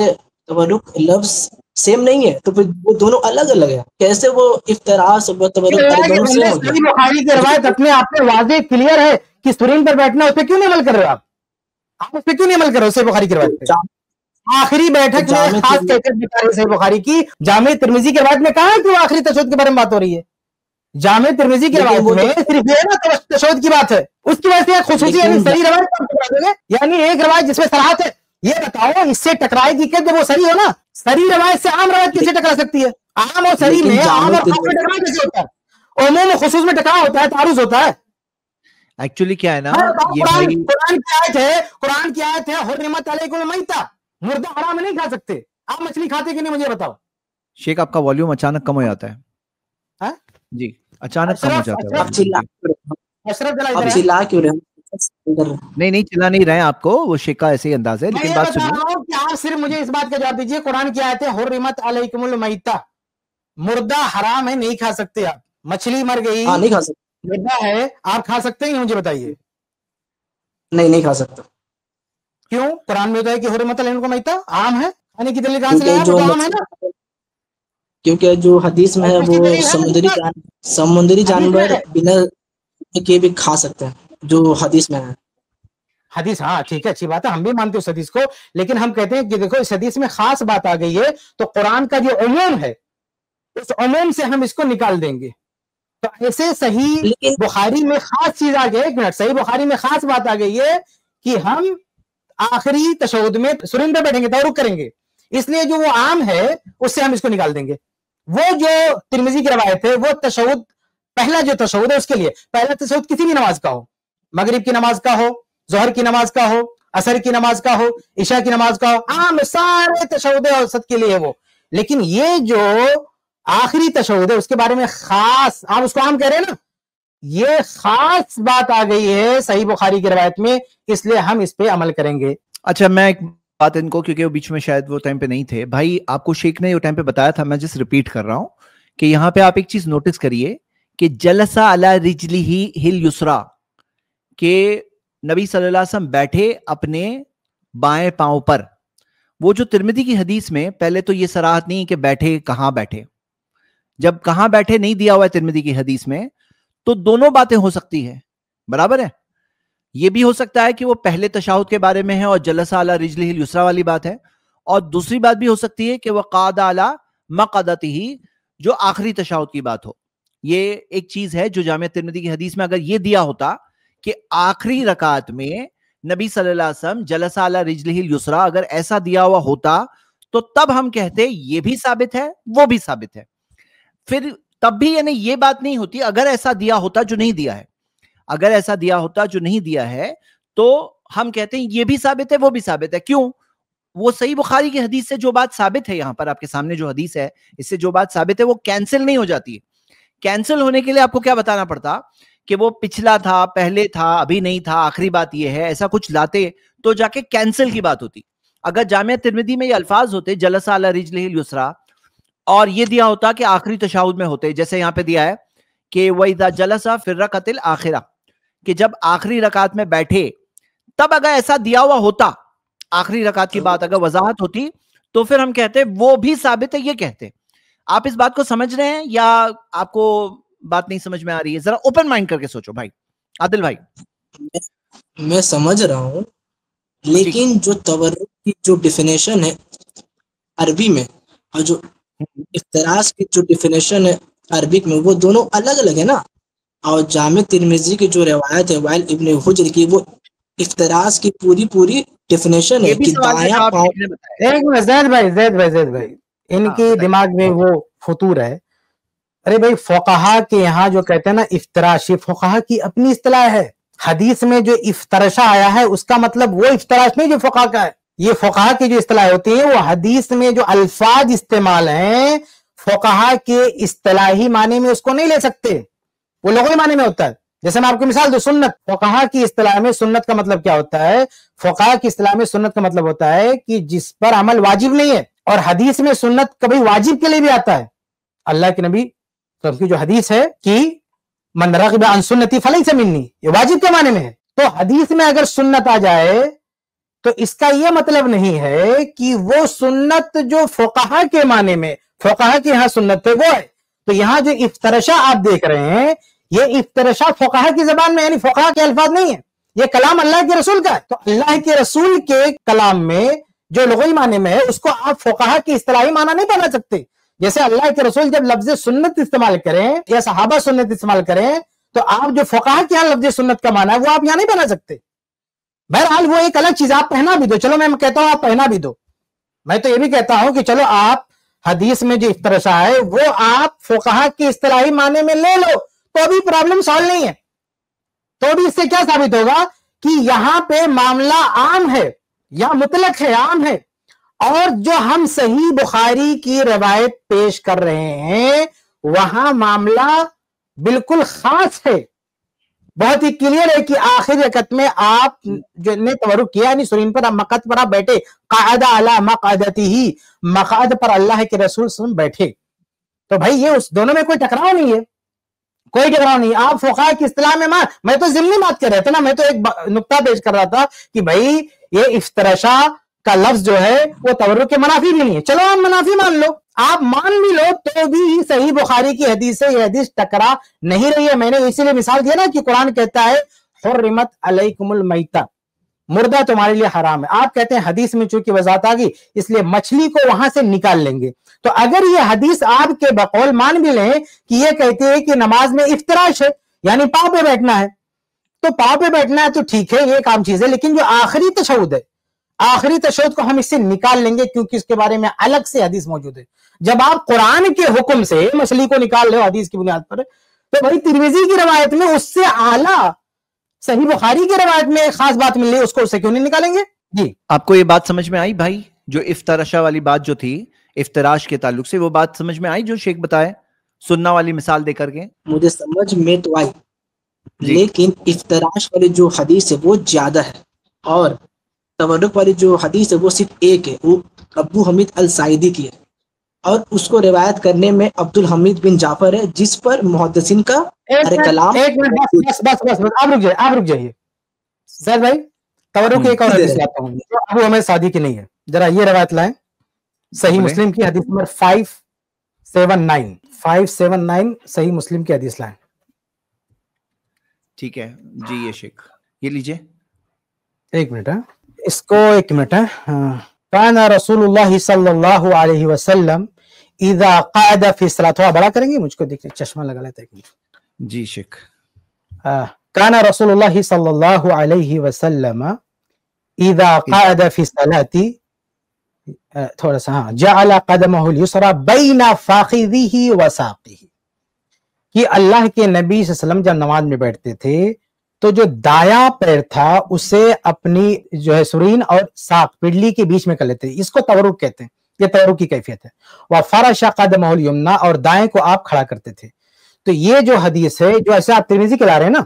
تورک لفظ سیم نہیں ہے, تو پھر وہ دونوں الگ الگ ہیں. کیسے وہ افتراس و تورک دونوں سیم ہو گئے؟ بخاری کی روایت اپنے آپ میں واضح کلیئر ہے کہ سرین پر بیٹھنا, اس پہ کیوں نہیں عمل کر رہے ہو آپ اس پہ کیوں نہیں عمل کر رہے ہو؟ صحیح بخاری کی روایت پہ آخری بیٹھک میں خاص کیفیت بتا رہے صحیح بخاری کی. جامع ترمذی کی روایت میں کہاں ہے کہ وہ آخری تشہد کے بارے میں بات ہو رہی ہے؟ جامع ترمذی کی روایت میں صرف یہ نا تشہد کی بات ہے, اس کی وجہ سے خصوصی یعنی صحیح روایت, یعنی ایک روایت جس میں صراحت ہے. یہ بتاؤ اس سے ٹکرائے گی کہ جب وہ صحیح ہو نا؟ صحیح روایت سے عام روایت کیسے ٹکرا سکتی ہے؟ عام اور صحیح میں عام اور خاص میں ٹکراؤ کیسے ہوتا ہے؟ عموم و خصوص میں ٹکراؤ ہوتا ہے, تعارض ہوتا ہے. ایکچولی کیا ہے نا یہ بھائی قرآن کی آیت ہے حرمت علیکم المیتہ، مردہ حرام نہیں کھا سکتے. آپ مچھلی کھاتے کہ نہیں مجھے بتاؤ. شیخ آپ کا والیوم اچانک کم ہو جاتا ہے. جی اچانک کم ہو جاتا ہے. نہیں چلا نہیں رہے آپ کو، وہ شیخ کا ایسے ہی انداز ہے. لیکن بات سنیے، آپ صرف مجھے اس بات کا جواب دیجیے. قرآن کی آیت ہے حرمت علیکم المیتہ، مردہ حرام ہے نہیں کھا سکتے آپ. مچھلی مر گئی نہیں کھا سکتے، مردہ ہے، آپ کھا سکتے ہیں مجھے بتائیے. نہیں کھا سکتا. کیوں؟ قرآن میں ہوتا ہے کہ حرمت علیکم المیتہ عام ہے، کھانے کی دلیل کہاں سے لایا؟ وہ تو عام ہے نا. کیونکہ جو حدیث میں ہے وہ سمندری جانور بنا کے بھی کھا سکتے ہیں، جو حدیث میں ہے. حدیث ہاں ٹھیک ہے، اچھی بات ہے، ہم بھی مانتے اس حدیث کو. لیکن ہم کہتے ہیں کہ دیکھو اس حدیث میں خاص بات آ گئی ہے، تو قرآن کا جو عموم ہے اس عموم سے ہم اس کو نکال دیں گے. تو ایسے صحیح لیکن بخاری میں خاص چیز آ گئی. ایک منٹ، صحیح بخاری میں خاص بات آ گئی ہے کہ ہم آخری تشہد میں سرن پہ بیٹھیں گے، تورک کریں گے. اس لیے جو وہ عام ہے اس سے ہم اس کو نکال دیں گے. وہ جو ترمذی کی روایت ہے وہ تشہد، پہلا جو تشہد ہے اس کے لیے پہلا تشہد کسی بھی نماز کا ہو، مغرب کی نماز کا ہو، ظہر کی نماز کا ہو، عصر کی نماز کا ہو، عشاء کی نماز کا ہو، عام سارے تشہد اوسط کے لیے وہ. لیکن یہ جو آخری تشہد ہے اس کے بارے میں خاص، آپ اس کو عام کہہ رہے ہیں نا، یہ خاص بات آ گئی ہے صحیح بخاری کی روایت میں، اس لیے ہم اس پہ عمل کریں گے. اچھا میں ایک بات ان کو، کیونکہ وہ بیچ میں شاید وہ ٹائم پہ نہیں تھے بھائی، آپ کو شیخ نے وہ ٹائم پہ بتایا تھا، میں جس ریپیٹ کر رہا ہوں کہ یہاں پہ آپ ایک چیز نوٹس کریے کہ جلسہ علی رجلہ اليسریٰ، کہ نبی صلی اللہ علیہ وسلم بیٹھے اپنے بائیں پاؤں پر. وہ جو ترمذی کی حدیث میں پہلے تو یہ صراحت نہیں کہ بیٹھے کہاں بیٹھے، جب کہاں بیٹھے نہیں دیا ہوا ہے ترمذی کی حدیث میں، تو دونوں باتیں ہو سکتی ہے. برابر ہے، یہ بھی ہو سکتا ہے کہ وہ پہلے تشہد کے بارے میں ہے اور جلسہ علی رجلہ الیسریٰ والی بات ہے، اور دوسری بات بھی ہو سکتی ہے کہ وہ قعد علی مقعدتہ، جو آخری تشہد کی بات ہو. یہ ایک چیز ہے جو جامع ترمذی کی حدیث میں اگر یہ دیا ہوتا کہ آخری رکعت میں نبی صلی اللہ علیہ وسلم جلسہ علی رجلہ الیسریٰ، اگر ایسا دیا ہوا ہوتا تو تب ہم کہتے یہ بھی ثابت ہے وہ بھی ثابت ہے. پھر تب بھی یعنی یہ بات نہیں ہوتی اگر ایسا دیا ہوتا جو نہیں دیا ہے. اگر ایسا دیا ہوتا جو نہیں دیا ہے تو ہم کہتے ہیں یہ بھی ثابت ہے وہ بھی ثابت ہے. کیوں؟ وہ صحیح بخاری کی حدیث سے جو بات ثابت ہے، یہاں پر آپ کے سامنے جو حدیث ہے اس سے جو بات ثابت ہے وہ کینسل نہیں ہو جاتی ہے. کینسل ہونے کے لیے آپ کو کیا بتانا پڑتا کہ وہ پچھلا تھا، پہلے تھا، ابھی نہیں تھا، آخری بات یہ ہے، ایسا کچھ لاتے تو جا کے کینسل کی بات ہوتی. اگر جامعہ ترمذی میں یہ الفاظ ہوتے جلسہ علی رجلہ الیسریٰ اور یہ دیا ہوتا کہ آخری تشہد میں ہوتے، جیسے یہاں پہ دیا ہے کہ وَإِذَا جَلَسَ فِي الرَّكْعَةِ الْآخِرَةِ، کہ جب آخری رکعت میں بیٹھے، تب اگر ایسا دیا ہوا ہوتا آخری رکعت کی بات اگر وضاحت ہوتی تو پھر ہم کہتے وہ بھی ثابت ہے یہ کہتے. آپ اس بات کو سمجھ رہے ہیں یا آپ کو بات نہیں سمجھ میں آ رہی ہے؟ ذرا اوپن مائنڈ کر کے سوچو بھائی. عادل بھائی میں سمجھ رہا ہوں، لیکن جو تورک کی جو ڈیفینیشن ہے عربی میں اور جو افتراس کی جو ڈیفینیشن ہے عربک میں، وہ دونوں الگ الگ ہے نا. اور جامع ترمذی کی جو روایت ہے وائل ابن حجر کی، وہ افتراس کی پوری ڈیفینیشن ہے کہ دایاں پاؤں. ایک منٹ زید بھائی ان کے دماغ میں وہ فطور ہے. ارے بھائی فقہا کے یہاں جو کہتے ہیں نا افتراش، یہ فقہا کی اپنی اصطلاح ہے. حدیث میں جو افتراشا آیا ہے اس کا مطلب وہ افتراش نہیں جو فقہا کا ہے. یہ فقہا کی جو اصطلاح ہوتی ہیں وہ حدیث میں جو الفاظ استعمال ہیں فقہا کے اصطلاحی معنی میں اس کو نہیں لے سکتے، وہ لغوی معنی میں ہوتا ہے. جیسے میں آپ کو مثال دوں، سنت، فقہا کی اصطلاح میں سنت کا مطلب کیا ہوتا ہے؟ فقہا کی اصطلاح میں سنت کا مطلب ہوتا ہے کہ جس پر عمل واجب نہیں ہے. اور حدیث میں سنت کبھی واجب کے لیے بھی آتا ہے. اللہ کے نبی کی جو حدیث ہے کہ من رغب عن سنتی فلیس منی، یہ واجب کے معنی میں ہے. تو حدیث میں اگر سنت آ جائے تو اس کا یہ مطلب نہیں ہے کہ وہ سنت جو فقہا کے معنی میں، فقہا کے یہاں سنت ہے وہ ہے. تو یہاں جو افتراشا آپ دیکھ رہے ہیں یہ افتراشا فقہا کی زبان میں، یعنی فقہا کے الفاظ نہیں ہے، یہ کلام اللہ کے رسول کا ہے. تو اللہ کے رسول کے کلام میں جو لغوی معنی میں ہے اس کو آپ فقہا کی اصطلاحی معنی نہیں بنا سکتے. جیسے اللہ کے رسول جب لفظ سنت استعمال کریں یا صحابہ سنت استعمال کریں تو آپ جو فقہا کے یہاں لفظ سنت کا معنی ہے وہ آپ یہاں نہیں بنا سکتے. بہرحال وہ ایک الگ چیز، آپ پہنا بھی دو، چلو میں کہتا ہوں آپ پہنا بھی دو. میں تو یہ بھی کہتا ہوں کہ چلو آپ حدیث میں جو افتراشا ہے وہ آپ فقہا کی اصطلاحی معنی میں لے لو تو ابھی پرابلم سالو نہیں ہے. تو بھی اس سے کیا ثابت ہوگا کہ یہاں پہ معاملہ عام ہے یا مطلق ہے، عام ہے، اور جو ہم صحیح بخاری کی روایت پیش کر رہے ہیں وہاں معاملہ بالکل خاص ہے، بہت ہی کلیئر ہے کہ آخر رکعت میں آپ جو نے تورک کیا، یعنی سرین پر مقعد پر آپ بیٹھے، قعد علی مقعدتہ، مقعد پر اللہ کے رسول صلی اللہ علیہ وسلم بیٹھے، تو بھائی یہ اس دونوں میں کوئی ٹکراؤ نہیں ہے، کوئی ٹکراؤ نہیں۔ آپ فقہاء کی اصطلاح میں میں تو ضمنی بات کر رہا تھا نا، میں تو ایک نقطہ پیش کر رہا تھا کہ بھائی یہ افتراشا کا لفظ جو ہے وہ تورک کے منافی بھی نہیں ہے، چلو آپ منافی مان لو، آپ مان بھی لو، تو بھی صحیح بخاری کی حدیث سے یہ حدیث ٹکرا نہیں رہی ہے۔ میں نے اسی لیے مثال دیا نا کہ قرآن کہتا ہے حرمت علیکم المیتہ، مردہ تمہارے لیے حرام ہے، آپ کہتے ہیں حدیث میں چونکہ وضاحت آ گئی اس لیے مچھلی کو وہاں سے نکال لیں گے۔ تو اگر یہ حدیث آپ کے بقول مان بھی لیں کہ یہ کہتے ہیں کہ نماز میں افتراش ہے، یعنی پاؤں پہ بیٹھنا ہے، تو پاؤں پہ بیٹھنا ہے تو ٹھیک ہے، یہ ایک عام چیز ہے، لیکن جو آخری تشہد ہے، آخری تشہد کو ہم اس سے نکال لیں گے کیونکہ اس کے بارے میں الگ سے حدیث موجود ہے۔ جب آپ قرآن کے حکم سے مچھلی کو نکال لو حدیث کی بنیاد پر، تو بھائی ترمذی کی روایت میں اس سے اعلیٰ صحیح بخاری کی روایت میں ایک خاص بات مل رہی ہے، اس کو اس سے کیوں نہیں نکالیں گے؟ جی آپ کو یہ بات سمجھ میں آئی بھائی؟ جو افتراشا والی بات جو تھی افتراش کے تعلق سے، وہ بات سمجھ میں آئی جو شیخ بتائے سننا والی مثال دے کر کے؟ مجھے سمجھ میں تو آئی، لیکن افتراش والی جو حدیث ہے وہ زیادہ ہے، اور تورک والی جو حدیث ہے وہ صرف ایک ہے، وہ ابو حمید الساعدی کی ہے، اور اس کو روایت کرنے میں عبد الحمید بن جعفر ہے، جس پر محدثین کا کلام۔ ایک منٹ بس آپ رک جائیے زید بھائی، تورک ایک اور حدیث لاتا ہوں جو ابو حمید سعدی کی نہیں ہے، ذرا یہ روایت لائیں، صحیح مسلم کی حدیث نمبر 579 صحیح مسلم کی حدیث لائیں۔ ٹھیک ہے جی، یہ شیخ یہ لیجئے ایک منٹ، اس کو ایک منٹ ہے۔ کان رسول اللہ صلی اللہ علیہ وسلم اذا قعد فی الصلاۃ، تھوڑا بڑا کریں گے، مجھ کو دیکھیں چشمہ لگا لیتا ہے ایک منٹ۔ جی شیخ، کان رسول اللہ صلی اللہ علیہ وسلم اذا قعد فی الصلاۃ، تھوڑا سا ہاں، جعل قدمہ الیسری بین فخذہ وساقہ، کہ اللہ کے نبی صلی اللہ علیہ وسلم جب نماز میں بیٹھتے تھے تو جو دایاں پیر تھا اسے اپنی جو ہے سرین اور ساق پڈلی کے بیچ میں کر لیتے تھے، اس کو تورک کہتے ہیں، یہ تورک کی کیفیت ہے۔ وفرش قدمہ الیمنی، اور دائیں کو آپ کھڑا کرتے تھے۔ تو یہ جو حدیث ہے جو ایسے آپ ترمذی کے لا رہے ہیں نا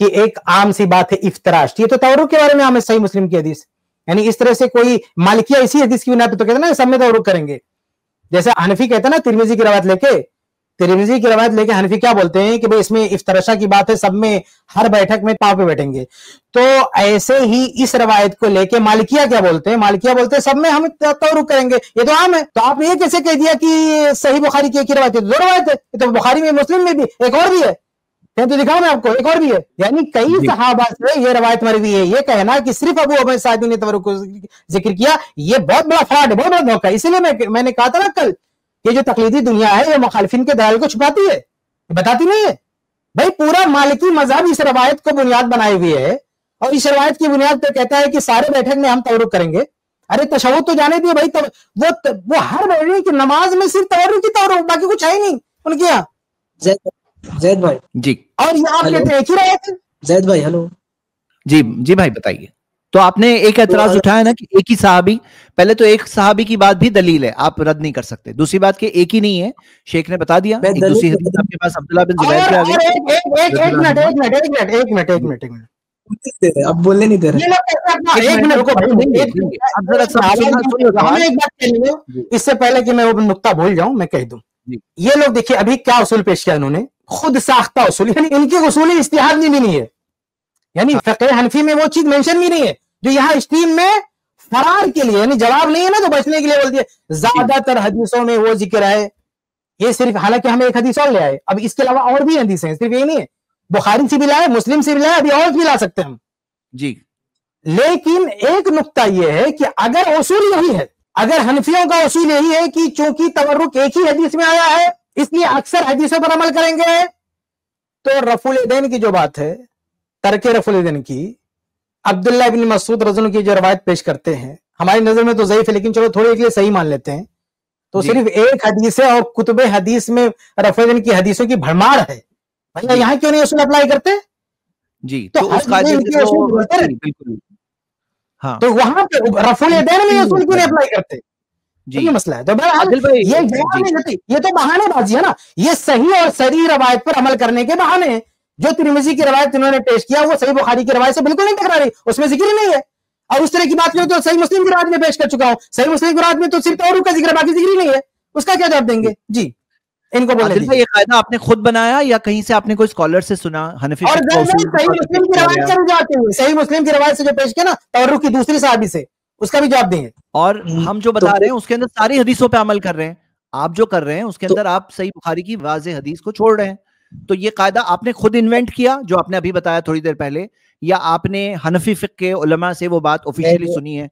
کہ ایک عام سی بات ہے افتراش، یہ تو تورک کے بارے میں عام ہے، صحیح مسلم کی حدیث، یعنی اس طرح سے کوئی مالکیہ اسی حدیث کی بنا پہ تو کہتے ہیں نا سب میں تورک کریں گے، جیسے حنفی کہتے ہیں نا ترمذی کی روایت لے کے حنفی کیا بولتے ہیں کہ بھئی اس میں افتراشا کی بات ہے، سب میں ہر بیٹھک میں پاؤں پہ بیٹھیں گے، تو ایسے ہی اس روایت کو لے کے مالکیہ کیا بولتے ہیں، مالکیہ بولتے ہیں سب میں ہم تورک کریں گے، یہ تو عام ہے۔ تو آپ نے یہ کیسے کہہ دیا کہ صحیح بخاری کی ایک ہی روایت ہے؟ دو روایت ہے، یہ تو بخاری میں مسلم میں بھی ایک اور بھی ہے، تو دکھاؤ میں آپ کو، ایک اور بھی ہے، یعنی کئی صحابہ سے یہ روایت مروی ہے۔ یہ کہنا کہ صرف ابو حمید سعدی نے تورک کو ذکر کیا، یہ بہت بڑا فراڈ ہے، بہت بڑا دھوکہ ہے۔ اسی لیے میں نے کہا تھا نا کل، یہ جو تقلیدی دنیا ہے یہ مخالفین کے دلائل کو چھپاتی ہے، بتاتی نہیں ہے۔ بھائی پورا مالکی مذہب اس روایت کو بنیاد بنائے ہوئی ہے، اور اس روایت کی بنیاد پہ کہتا ہے کہ سارے بیٹھک میں ہم تورک کریں گے۔ ارے تشہد تو جانے دیے بھائی، وہ ہر بیٹھک کی نماز میں صرف تورک کی تورک، باقی کچھ ہے ہی نہیں ان کے یہاں۔ زید بھائی جی، اور یہ آپ کہتے ہیں ایک ہی روایت ہے۔ زید بھائی ہلو، جی بھائی بتائیے۔ تو آپ نے ایک اعتراض اٹھایا نا کہ ایک ہی صحابی، پہلے تو ایک صحابی کی بات بھی دلیل ہے، آپ رد نہیں کر سکتے۔ دوسری بات کہ ایک ہی نہیں ہے، شیخ نے بتا دیا، ایک دوسری حدیث آپ کے پاس عبداللہ بن زبیر کے آگے۔ ایک منٹ اب بولنے نہیں دے رہے، اس سے پہلے کہ میں وہ نقطہ بھول جاؤں میں کہہ دوں، یہ لوگ دیکھیے ابھی کیا اصول پیش کیا انہوں نے، خود ساختہ اصول، یعنی ان کے اصول اجتہاد میں بھی نہیں ہے، یعنی فقہ حنفی میں وہ چیز مینشن بھی نہیں ہے جو یہاں اسٹیم میں فرار کے لیے، یعنی جواب نہیں ہے نا تو بچنے کے لیے بولتی ہے۔ زیادہ تر حدیثوں میں وہ ذکر ہے، یہ صرف، حالانکہ ہم ایک حدیث اور لے آئے، اب اس کے علاوہ اور بھی حدیثیں ہیں، صرف یہ نہیں ہے، بخاری سے بھی لائے، مسلم سے بھی لائے، ابھی اور بھی لا سکتے ہیں ہم جی۔ لیکن ایک نقطہ یہ ہے کہ اگر اصول یہی ہے، اگر حنفیوں کا اصول یہی ہے کہ چونکہ تورک ایک ہی حدیث میں آیا ہے اس لیے اکثر حدیثوں پر عمل کریں گے، تو رفع الیدین کی جو بات ہے، ترک رفع الیدین کی، عبداللہ ابن مسعود رضی اللہ عنہ کی جو روایت پیش کرتے ہیں، ہماری نظر میں تو ضعیف ہے لیکن چلو تھوڑے کے لیے صحیح مان لیتے ہیں، تو صرف ایک حدیث ہے اور کتب حدیث میں رفع الیدین کی حدیثوں کی بھرمار ہے۔ بھیا یہاں کیوں نہیں اصول اپلائی کرتے؟ جی تو اس قاعدے سے بالکل ہاں تو وہاں پہ رفع الیدین میں اصول کیوں نہیں اپلائی کرتے؟ یہ مسئلہ ہے. تو یہ تو بہانے بازی ہے نا. یہ صحیح اور صریح روایت پر عمل کرنے کے بہانے ہیں. جو ترمذی کی روایت انہوں نے پیش کیا وہ صحیح بخاری کی روایت سے بالکل نہیں ٹکرا رہی, اس میں ذکر ہی نہیں ہے. اور اس طرح کی بات کریں تو صحیح مسلم کی روایت میں پیش کر چکا ہوں, صحیح مسلم کی روایت میں تو صرف تورک کا ذکر ہے, باقی ذکر ہی نہیں ہے. اس کا کیا جواب دیں گے؟ جی ان کو بولنے دیجیے. یہ قاعدہ آپ نے خود بنایا یا کہیں سے آپ نے کوئی اسکالر سے سنا؟ حنفی اور صحیح مسلم کی روایت سے جاتے ہیں, صحیح مسلم کی روایت سے جو پیش کیا نا تورک کی دوسری صحابی سے, اس کا بھی جواب دیں گے. اور ہم جو بتا رہے ہیں اس کے اندر ساری حدیثوں پہ عمل کر رہے ہیں. آپ جو کر رہے ہیں اس کے اندر آپ صحیح بخاری کی واضح حدیث کو چھوڑ رہے ہیں. تو یہ قاعدہ آپ نے خود انوینٹ کیا جو آپ نے ابھی بتایا تھوڑی دیر پہلے, یا آپ نے حنفی فقہ کے علماء سے وہ بات آفیشیلی سنی ہے؟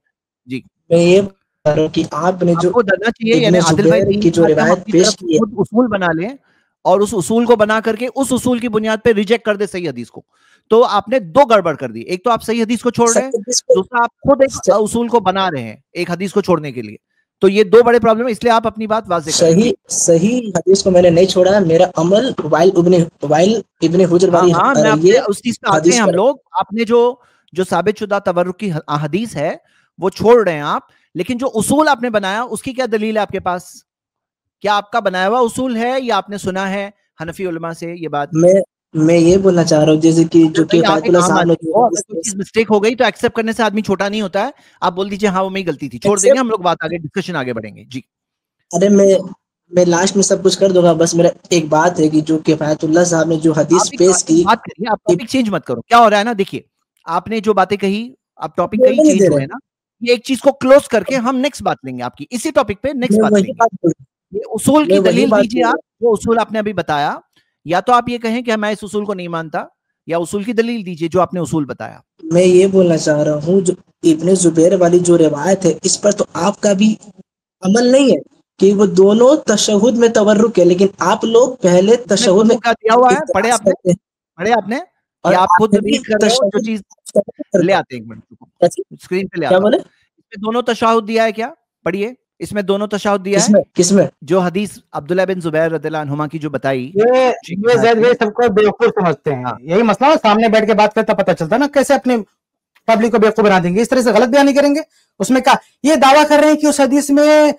جی میں یہ بتا رہا ہوں کہ آپ نے جو ڈرنا چاہیے, یعنی عادل بھائی کی جو روایت پیش کی ہے اصول بنا لیں اور اس اصول کو بنا کر کے اس اصول کی بنیاد پہ ریجیکٹ کر دے صحیح حدیث کو. تو آپ نے دو گڑبڑ کر دی. ایک تو آپ صحیح حدیث کو چھوڑ رہے ہیں, دوسرا آپ خود ایک اصول کو بنا رہے ہیں ایک حدیث کو چھوڑنے کے لیے. تو یہ دو بڑے پرابلم ہیں, اس لیے آپ اپنی بات واضح کریں. صحیح حدیث کو میں نے نہیں چھوڑا, میرا عمل وائل ابن حجر والی اس چیز پہ آتے ہیں ہم لوگ. آپ نے جو ثابت شدہ تورک کی حدیث ہے وہ چھوڑ رہے ہیں آپ, لیکن جو اصول آپ نے بنایا اس کی کیا دلیل ہے آپ کے پاس؟ کیا آپ کا بنایا ہوا اصول ہے یا آپ نے سنا ہے حنفی علماء سے یہ بات؟ میں یہ بولنا چاہ رہا ہوں جیسے کہ جو کہ مسٹیک ہو گئی تو ایکسپٹ کرنے سے آدمی چھوٹا نہیں ہوتا ہے. آپ بول دیجیے ہاں وہ میری غلطی تھی, چھوڑ دیں گے ہم لوگ, بات آگے ڈسکشن آگے بڑھیں گے. جی ارے میں لاسٹ میں سب کچھ کر دوں گا, بس میرا ایک بات ہے کہ جو کفایت اللہ صاحب نے جو حدیث پیش کی, بات کریے, آپ ٹاپک چینج مت کرو. کیا ہو رہا ہے نا, دیکھیے آپ نے جو باتیں کہی, آپ ٹاپک کہیں چینج ہوئے نا, یہ ایک چیز کو کلوز کر کے ہم نیکسٹ بات لیں گے آپ کی اسی ٹاپک پہ. نیکسٹ بات لیں گے. یہ اصول کی دلیل دیجیے آپ, جو اصول آپ نے ابھی بتایا. یا تو آپ یہ کہیں کہ میں اس اصول کو نہیں مانتا, یا اصول کی دلیل دیجیے جو آپ نے اصول بتایا. میں یہ بولنا چاہ رہا ہوں جو ابن زبیر والی جو روایت ہے اس پر تو آپ کا بھی عمل نہیں ہے کہ وہ دونوں تشہد میں تورک ہے, لیکن آپ لوگ پہلے تشہد میں دیا ہوا ہے. پڑھے آپ نے یا آپ خود ریڈ کر رہے ہو جو چیز لے آتے ہیں؟ ایک منٹ اسکرین پہ لے آتے ہیں. اس میں دونوں تشہد دیا ہے کیا؟ پڑھیے, اس میں دونوں تشہد دیا ہے. کس میں؟ جو حدیث عبداللہ بن زبیر رضی اللہ عنہما کی جو بتائی, یہ سب کو بیوقوف سمجھتے ہیں. یہی مسئلہ ہے, سامنے بیٹھ کے بات کرتا پتہ چلتا نا کیسے اپنے پبلک کو بیوقوف بنا دیں گے. اس طرح سے غلط بیان نہیں کریں گے. اس میں کہا یہ دعویٰ کر رہے ہیں کہ اس حدیث میں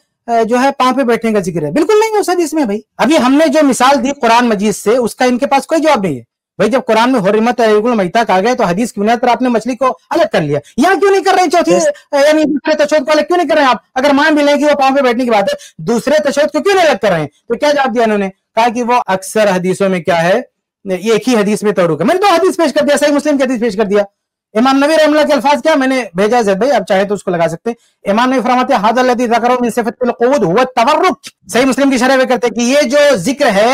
جو ہے پاؤں پہ بیٹھنے کا ذکر ہے. بالکل نہیں ہے اس حدیث میں. بھائی ابھی ہم نے جو مثال دی قرآن مجید سے, اس کا ان کے پاس کوئی جواب نہیں ہے. بھائی جب قرآن میں حرمت المیتۃ کہا گیا تو حدیث کی بنیاد پر آپ نے مچھلی کو الگ کر لیا. یہاں کیوں نہیں کر رہے ہیں چوتھی یعنی دوسرے تشہد کو الگ کیوں نہیں کر رہے ہیں آپ؟ اگر مان بھی لیں کہ وہ پاؤں پہ بیٹھنے کی بات ہے, دوسرے تشہد کو کیوں نہیں الگ کر رہے ہیں؟ تو کیا جواب دیا انہوں نے؟ کہا کہ وہ اکثر حدیثوں میں کیا ہے, ایک ہی حدیث میں تورک ہے. میں نے دو حدیث پیش کر دیا, صحیح مسلم کی حدیث پیش کر دیا. امام نووی رحمہ اللہ کے الفاظ کیا میں نے بھیجا زید بھائی, آپ چاہے تو اس کو لگا سکتے ہیں. امام نووی فرماتے ہیں ھذا الذی ذکرہ من صفۃ القعود هو التورک. صحیح مسلم کی شرح میں کرتے ہیں کہ یہ جو ذکر ہے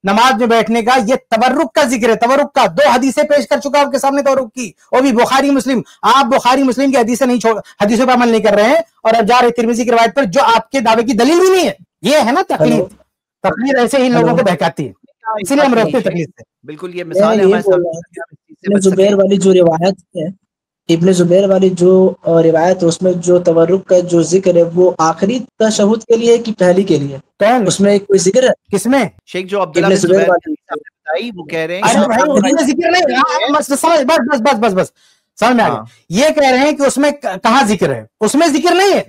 نماز میں بیٹھنے کا, یہ تورک کا ذکر ہے. تورک کا دو حدیثیں پیش کر چکا آپ کے سامنے تورک کی, وہ بھی بخاری مسلم. آپ بخاری مسلم کی حدیثیں نہیں چھوڑ, حدیثوں پر عمل نہیں کر رہے ہیں, اور اب جا رہے ترمذی کی روایت پر جو آپ کے دعوے کی دلیل بھی نہیں ہے. یہ ہے نا تقلید. تقلید ایسے ہی لوگوں کو بہکاتی ہے, اسی لیے ہم روکتے ہیں تقلید سے. بالکل یہ مثال ہے ہمارے سامنے. زبیر والی جو روایت ہے, ابن زبیر والی جو روایت ہے, اس میں جو تورک کا جو ذکر ہے وہ آخری تشہد کے لیے کہ پہلی کے لیے؟ اس میں کوئی ذکر ہے؟ کس میں؟ شیخ جو عبداللہ بن زبیر بتائی وہ کہہ رہے ہیں ذکر نہیں. بس سمجھ میں آ گیا. یہ کہہ رہے ہیں کہ اس میں کہاں ذکر ہے؟ اس میں ذکر نہیں ہے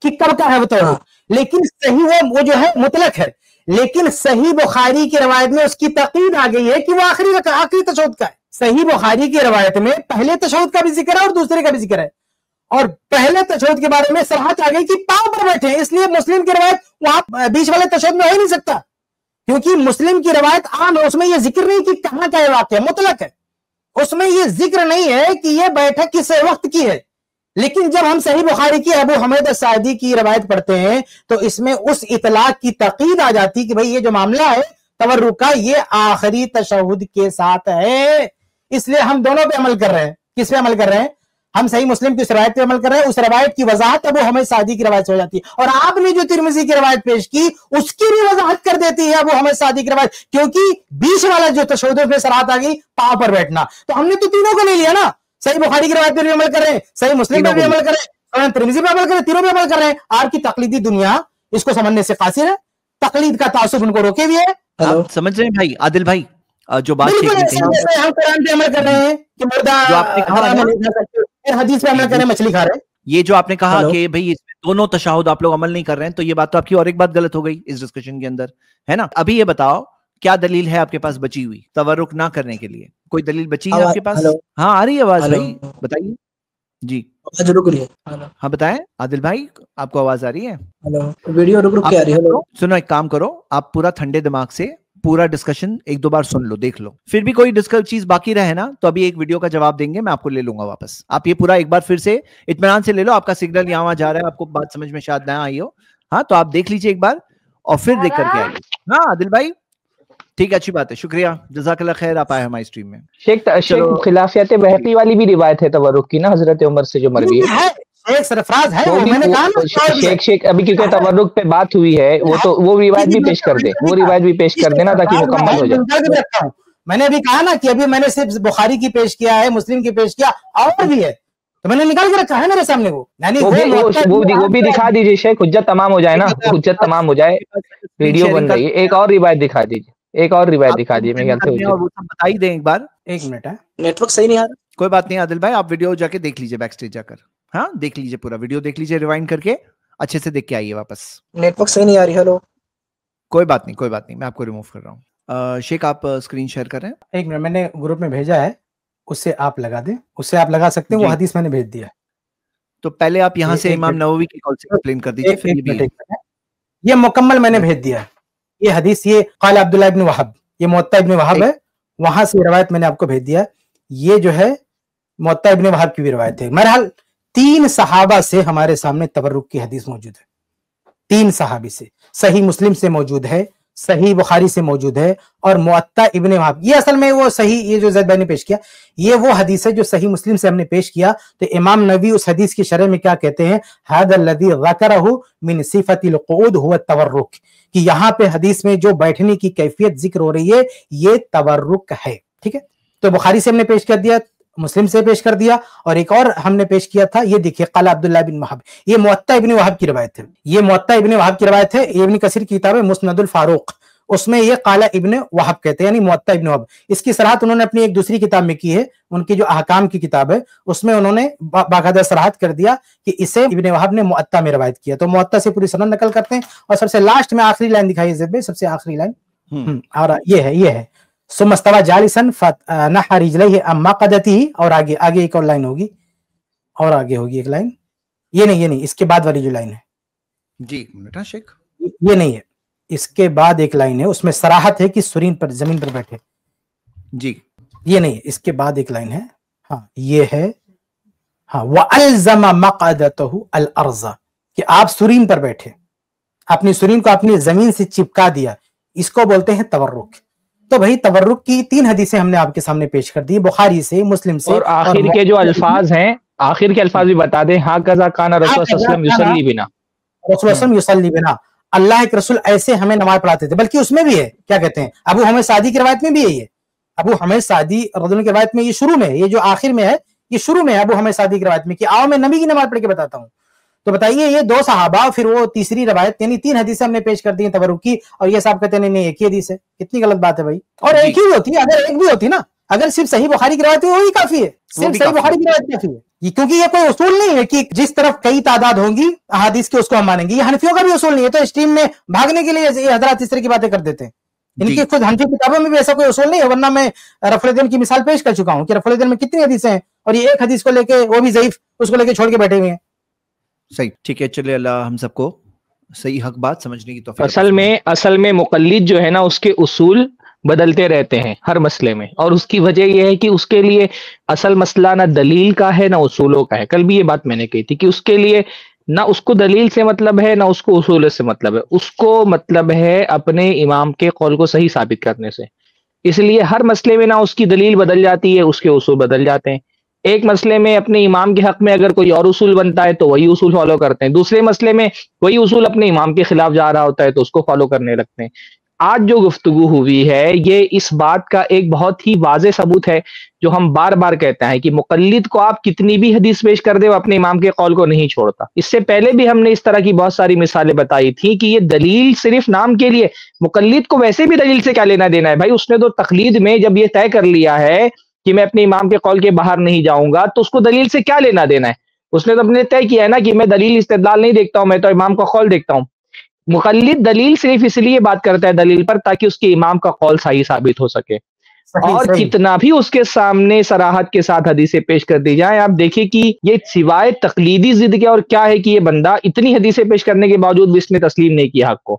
کہ کب کا ہے وہ تورک, لیکن صحیح وہ جو ہے مطلق ہے. لیکن صحیح بخاری کی روایت میں اس کی تقید آ گئی ہے کہ وہ آخری تشہد کا ہے. صحیح بخاری کی روایت میں پہلے تشہد کا بھی ذکر ہے اور دوسرے کا بھی ذکر ہے, اور پہلے تشہد کے بارے میں صراحت آ گئی کہ پاؤں پر بیٹھے ہیں. اس لیے مسلم کی روایت وہاں بیچ والے تشہد میں ہو ہی نہیں سکتا, کیونکہ مسلم کی روایت عام ہے. اس میں یہ ذکر نہیں کہ کہاں کا واقع ہے, مطلق ہے. اس میں یہ ذکر نہیں ہے کہ یہ بیٹھک کس وقت کی ہے. لیکن جب ہم صحیح بخاری کی ابو حمید الساعدی کی روایت پڑھتے ہیں تو اس میں اس اطلاق کی تقید آ جاتی کہ بھئی یہ جو معاملہ ہے تورک کا, یہ آخری تشہد کے ساتھ ہے. اس لیے ہم دونوں پہ عمل کر رہے ہیں. کس پہ عمل کر رہے ہیں؟ ہم صحیح مسلم کی اس روایت پہ عمل کر رہے ہیں. اس روایت کی وضاحت ابو حمید سعدی کی روایت سے ہو جاتی ہے, اور آپ نے جو ترمذی کی روایت پیش کی اس کی بھی وضاحت کر دیتی ہے ابو حمید سعدی کی روایت, کیونکہ بیچ والا جو تشہد میں صراحت آ گئی پاؤں پر بیٹھنا. تو ہم نے تو تینوں کو نہیں لیا نا, صحیح بخاری کی روایت پہ بھی عمل کر رہے ہیں, صحیح مسلم پہ بھی عمل کر رہے ہیں, ترمذی پہ عمل کر رہے ہیں, تینوں پہ عمل کر رہے ہیں. آپ کی تقلیدی دنیا اس کو سمجھنے سے قاصر ہے, تقلید کا تعصب ان کو روکے ہوئے ہے. آپ سمجھ رہے ہیں بھائی عادل بھائی, جو بات ہم قرآن پہ عمل کر رہے ہیں کہ مردہ حدیث پہ عمل کر رہے ہیں مچھلی کھا رہے ہیں. یہ جو آپ نے کہا کہ بھئی اس میں دونوں تشہد آپ لوگ عمل نہیں کر رہے ہیں، تو یہ بات تو آپ کی اور ایک بات غلط ہو گئی اس ڈسکشن کے اندر، ہے نا. ابھی یہ بتاؤ کیا دلیل ہے آپ کے پاس بچی ہوئی تورک نہ کرنے کے لیے؟ کوئی دلیل بچی ہے آپ کے پاس؟ ہاں آ رہی ہے آواز بھائی، بتائیے. جی ہاں بتائیں عادل بھائی، آپ کو آواز آ رہی ہے؟ ویڈیو رک کے آ رہی ہے. سنو ایک کام کرو، آپ پورا ٹھنڈے دماغ سے پورا ڈسکشن ایک دو بار سن لو، دیکھ لو، پھر بھی کوئی چیز باقی رہے نا تو ابھی ایک ویڈیو کا جواب دیں گے، میں آپ کو لے لوں گا واپس. آپ یہ پورا ایک بار پھر سے اطمینان سے لے لو. آپ کا سگنل یہاں جا رہا ہے، آپ کو بات سمجھ میں شاید نہ آئی ہو، ہاں تو آپ دیکھ لیجیے ایک بار اور پھر دیکھ کر کے آئیے. ہاں عادل بھائی ٹھیک ہے، اچھی بات ہے، شکریہ، جزاک اللہ خیر، آپ آئے ہماری اسٹریم میں. شیخ خلافیت بحقی والی بھی روایت ہے تورک کی نا، حضرت عمر سے جو مروی ہے سرفراز ہے. شیخ ابھی کیونکہ تورک پہ بات ہوئی ہے، وہ روایت بھی پیش کر دے، وہ روایت بھی پیش کر دینا تاکہ مکمل ہو جائے. میں نے ابھی کہا نا کہ ابھی میں نے صرف بخاری کی پیش کیا ہے، مسلم کی پیش کیا، اور بھی ہے تو میں نے نکال کے رکھا ہے میرے سامنے. وہ بھی دکھا دیجیے شیخ، حجت تمام ہو جائے نا، حجت تمام ہو جائے. ویڈیو بن رہی ہے، ایک اور روایت دکھا دیجیے، ایک اور روایت دکھا دیجیے. میرے خیال سے بتا ہی دیں ایک بار. ایک منٹ ہے، نیٹ ورک صحیح نہیں آ رہا. کوئی بات نہیں عادل بھائی، آپ ویڈیو جا کے دیکھ لیجیے، بیک اسٹیج جا کر، ہاں دیکھ لیجیے پورا ویڈیو دیکھ لیجیے، ریوائنڈ کر کے اچھے سے دیکھ کے آئیے واپس. نیٹ ورک صحیح نہیں آ رہی. ہلو کوئی بات نہیں، کوئی بات نہیں، میں آپ کو ریموو کر رہا ہوں. شیخ آپ اسکرین شیئر کر رہیں. ایک منٹ، میں نے گروپ میں بھیجا ہے، اس سے آپ لگا دیں، اس سے آپ لگا سکتے ہیں. وہ حدیث میں نے بھیج دیا ہے. تو پہلے آپ یہاں سے امام نووی کی قول سے ایکسپلین کر دیجیے. یہ مکمل میں نے بھیج دیا ہے. یہ حدیث، یہ قال عبداللہ ابن وہب، یہ موطا ابن وہب ہے، وہاں سے روایت میں نے آپ کو بھیج دیا. یہ جو ہے موطا ابن وہب کی بھی روایت ہے. بہرحال 3 صحابہ سے ہمارے سامنے تبرک کی حدیث موجود ہے. 3 صحابی سے، صحیح مسلم سے موجود ہے، صحیح بخاری سے موجود ہے، اور موطا ابن وہب. یہ اصل میں وہ صحیح، یہ جو زید بھائی نے پیش کیا یہ وہ حدیث ہے جو صحیح مسلم سے ہم نے پیش کیا. تو امام نووی اس حدیث کی شرح میں کیا کہتے ہیں؟ هذا الذي ذكره من صفة القعود هو التورك، کہ یہاں پہ حدیث میں جو بیٹھنے کی کیفیت ذکر ہو رہی ہے یہ تورک ہے. ٹھیک ہے، تو بخاری سے ہم نے پیش کر دیا، مسلم سے پیش کر دیا، اور ایک اور ہم نے پیش کیا تھا، یہ دیکھیے قال عبداللہ بن وہب. یہ موطا ابن وہب کی روایت ہے، یہ موطا ابن وہب کی روایت ہے. ابن کثیر کی کتاب ہے مسند الفاروق، اس میں یہ قال ابن وہب کہتے ہیں، یعنی موطا ابن وہب. اس کی صراحت انہوں نے اپنی ایک دوسری کتاب میں کی ہے، ان کی جو احکام کی کتاب ہے اس میں انہوں نے باقاعدہ صراحت کر دیا کہ اسے ابن وہب نے موطا میں روایت کیا. تو موطا سے پوری سند نقل کرتے ہیں. اور سب سے لاسٹ میں آخری لائن دکھائیے زید بھائی، سب سے آخری لائن، اور یہ ہے ثم استوى جالسا فنحى رجليه عن مقعدته، اور آگے ایک اور لائن ہوگی، اور آگے ہوگی ایک لائن، یہ نہیں اس کے بعد والی جو لائن ہے جی شیخ، یہ نہیں ہے، اس کے بعد ایک لائن ہے، اس میں صراحت ہے کہ سرین پر، زمین پر بیٹھے. جی یہ نہیں ہے، اس کے بعد ایک لائن ہے، ہاں یہ ہے، ہاں وَأَلْزَمَ مَقْعَدَتَهُ الْأَرْضَ، کہ آپ سرین پر بیٹھے، اپنی سرین کو اپنی زمین سے چپکا دیا، اس کو بولتے ہیں تورک. تو بھائی تورک کی 3 حدیثیں ہم نے آپ کے سامنے پیش کر دی، بخاری سے، مسلم سے، اور آخر کے جو الفاظ ہیں، آخر کے الفاظ بھی بتا دیں. ہاں کذا کان رسول صلی اللہ علیہ وسلم یصلی بنا، رسول اللہ یصلی بنا، اللہ کے رسول ایسے ہمیں نماز پڑھاتے تھے. بلکہ اس میں بھی ہے، کیا کہتے ہیں، ابو حمید سعدی کی روایت میں بھی ہے، یہ ابو حمید سعدی رضی اللہ عنہ کی روایت میں، یہ شروع میں، یہ جو آخر میں ہے یہ شروع میں ہے ابو حمید سعدی کی روایت میں، کہ آؤ میں نبی کی نماز پڑھ کے بتاتا ہوں. تو بتائیے یہ 2 صحابہ، پھر وہ تیسری روایت، یعنی 3 حدیثیں ہم نے پیش کر دی ہیں تبرک کی، اور یہ صاحب کہتے ہیں نہیں ایک ہی حدیث ہے. کتنی غلط بات ہے بھائی. اور ایک ہی ہوتی ہے، اگر ایک بھی ہوتی نا، اگر صرف صحیح بخاری کی روایت ہے وہی کافی ہے، صرف صحیح بخاری کی روایت کافی ہے. کیونکہ یہ کوئی اصول نہیں ہے کہ جس طرف کئی تعداد ہوں گی احادیث کے اس کو ہم مانیں گے. یہ حنفیوں کا بھی اصول نہیں ہے. تو اسٹریم میں بھاگنے کے لیے یہ حضرات اس طرح کی باتیں کر دیتے ہیں. ان کی خود حنفی کتابوں میں بھی ایسا کوئی اصول نہیں ہے، ورنہ میں رفع الیدین کی مثال پیش کر چکا ہوں کہ رفع الیدین میں کتنی حدیثیں ہیں، اور یہ ایک حدیث کو لے کے، وہ بھی ضعیف، اس کو لے کے چھوڑ کے بیٹھے ہوئے ہیں. صحیح، ٹھیک ہے، چلے اللہ ہم سب کو صحیح حق بات سمجھنے کی توفیق. اصل میں مقلد جو ہے نا، اس کے اصول بدلتے رہتے ہیں ہر مسئلے میں، اور اس کی وجہ یہ ہے کہ اس کے لیے اصل مسئلہ نہ دلیل کا ہے نہ اصولوں کا ہے. کل بھی یہ بات میں نے کہی تھی کہ اس کے لیے نہ اس کو دلیل سے مطلب ہے نہ اس کو اصول سے مطلب ہے، اس کو مطلب ہے اپنے امام کے قول کو صحیح ثابت کرنے سے. اس لیے ہر مسئلے میں نہ اس کی دلیل بدل جاتی ہے، اس کے اصول بدل جاتے ہیں. ایک مسئلے میں اپنے امام کے حق میں اگر کوئی اور اصول بنتا ہے تو وہی اصول فالو کرتے ہیں، دوسرے مسئلے میں وہی اصول اپنے امام کے خلاف جا رہا ہوتا ہے تو اس کو فالو کرنے لگتے ہیں. آج جو گفتگو ہوئی ہے یہ اس بات کا ایک بہت ہی واضح ثبوت ہے جو ہم بار بار کہتے ہیں کہ مقلد کو آپ کتنی بھی حدیث پیش کر دے وہ اپنے امام کے قول کو نہیں چھوڑتا. اس سے پہلے بھی ہم نے اس طرح کی بہت ساری مثالیں بتائی تھیں کہ یہ دلیل صرف نام کے لیے. مقلد کو ویسے بھی دلیل سے کیا لینا دینا ہے بھائی؟ اس نے تو تقلید میں جب یہ طے کر لیا ہے کہ میں اپنے امام کے قول کے باہر نہیں جاؤں گا تو اس کو دلیل سے کیا لینا دینا ہے؟ اس نے تو اپنے طے کیا ہے نا کہ میں دلیل استدلال نہیں دیکھتا ہوں، میں تو امام کا قول دیکھتا ہوں. مقلد دلیل صرف اس لیے بات کرتا ہے دلیل پر تاکہ اس کے امام کا قول صحیح ثابت ہو سکے. اور کتنا بھی اس کے سامنے صراحت کے ساتھ حدیثیں پیش کر دی جائیں، آپ دیکھیں کہ یہ سوائے تقلیدی ضد کے اور کیا ہے کہ یہ بندہ اتنی حدیثیں پیش کرنے کے باوجود بھی اس نے تسلیم نہیں کیا حق کو.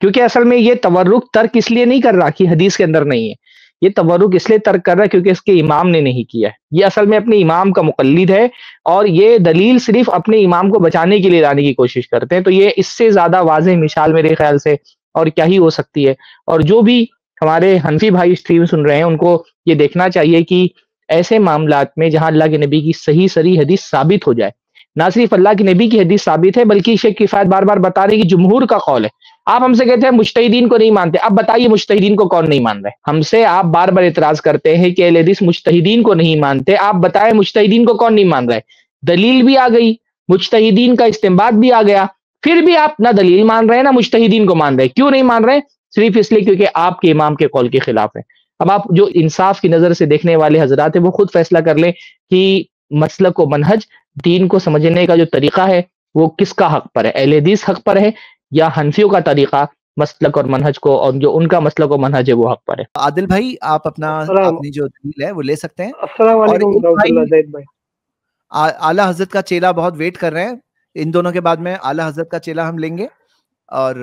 کیونکہ اصل میں یہ تورک ترک اس لیے نہیں کر رہا کہ حدیث کے اندر نہیں ہے، یہ تورک اس لیے ترک کر رہا ہے کیونکہ اس کے امام نے نہیں کیا ہے. یہ اصل میں اپنے امام کا مقلد ہے اور یہ دلیل صرف اپنے امام کو بچانے کے لیے لانے کی کوشش کرتے ہیں. تو یہ اس سے زیادہ واضح مثال میرے خیال سے اور کیا ہی ہو سکتی ہے. اور جو بھی ہمارے حنفی بھائی اسٹریم سن رہے ہیں ان کو یہ دیکھنا چاہیے کہ ایسے معاملات میں جہاں اللہ کے نبی کی صحیح صریح حدیث ثابت ہو جائے، نہ صرف اللہ کے نبی کی حدیث ثابت ہے بلکہ شیخ کفایت بار بار بتا رہے کہ جمہور کا قول ہے. آپ ہم سے کہتے ہیں مجتہدین کو نہیں مانتے، اب بتائیے مجتہدین کو کون نہیں مان رہے؟ ہم سے آپ بار بار اعتراض کرتے ہیں کہ اہل حدیث مجتہدین کو نہیں مانتے، آپ بتائیں مجتہدین کو کون نہیں مان رہے؟ دلیل بھی آ گئی، مجتہدین کا استنباط بھی آ گیا، پھر بھی آپ نہ دلیل مان رہے ہیں نہ مجتہدین کو مان رہے. کیوں نہیں مان رہے؟ صرف اس لیے کیونکہ آپ کے امام کے قول کے خلاف ہے. اب آپ جو انصاف کی نظر سے دیکھنے والے حضرات ہیں وہ خود فیصلہ کر لیں کہ مسلک و منہج، دین کو سمجھنے کا جو طریقہ ہے وہ کس کا حق پر ہے؟ اہل حدیث حق پر ہے یا حنفیوں کا طریقہ مسلک اور منہج کو اور جو ان کا مسلک و منہج ہے وہ حق پر ہے؟ عادل بھائی آپ اپنی جو دلیل ہے وہ لے سکتے ہیں. السلام علیکم. اعلیٰ حضرت کا چیلا بہت ویٹ کر رہے ہیں، ان دونوں کے بعد میں اعلیٰ حضرت کا چیلا ہم لیں گے اور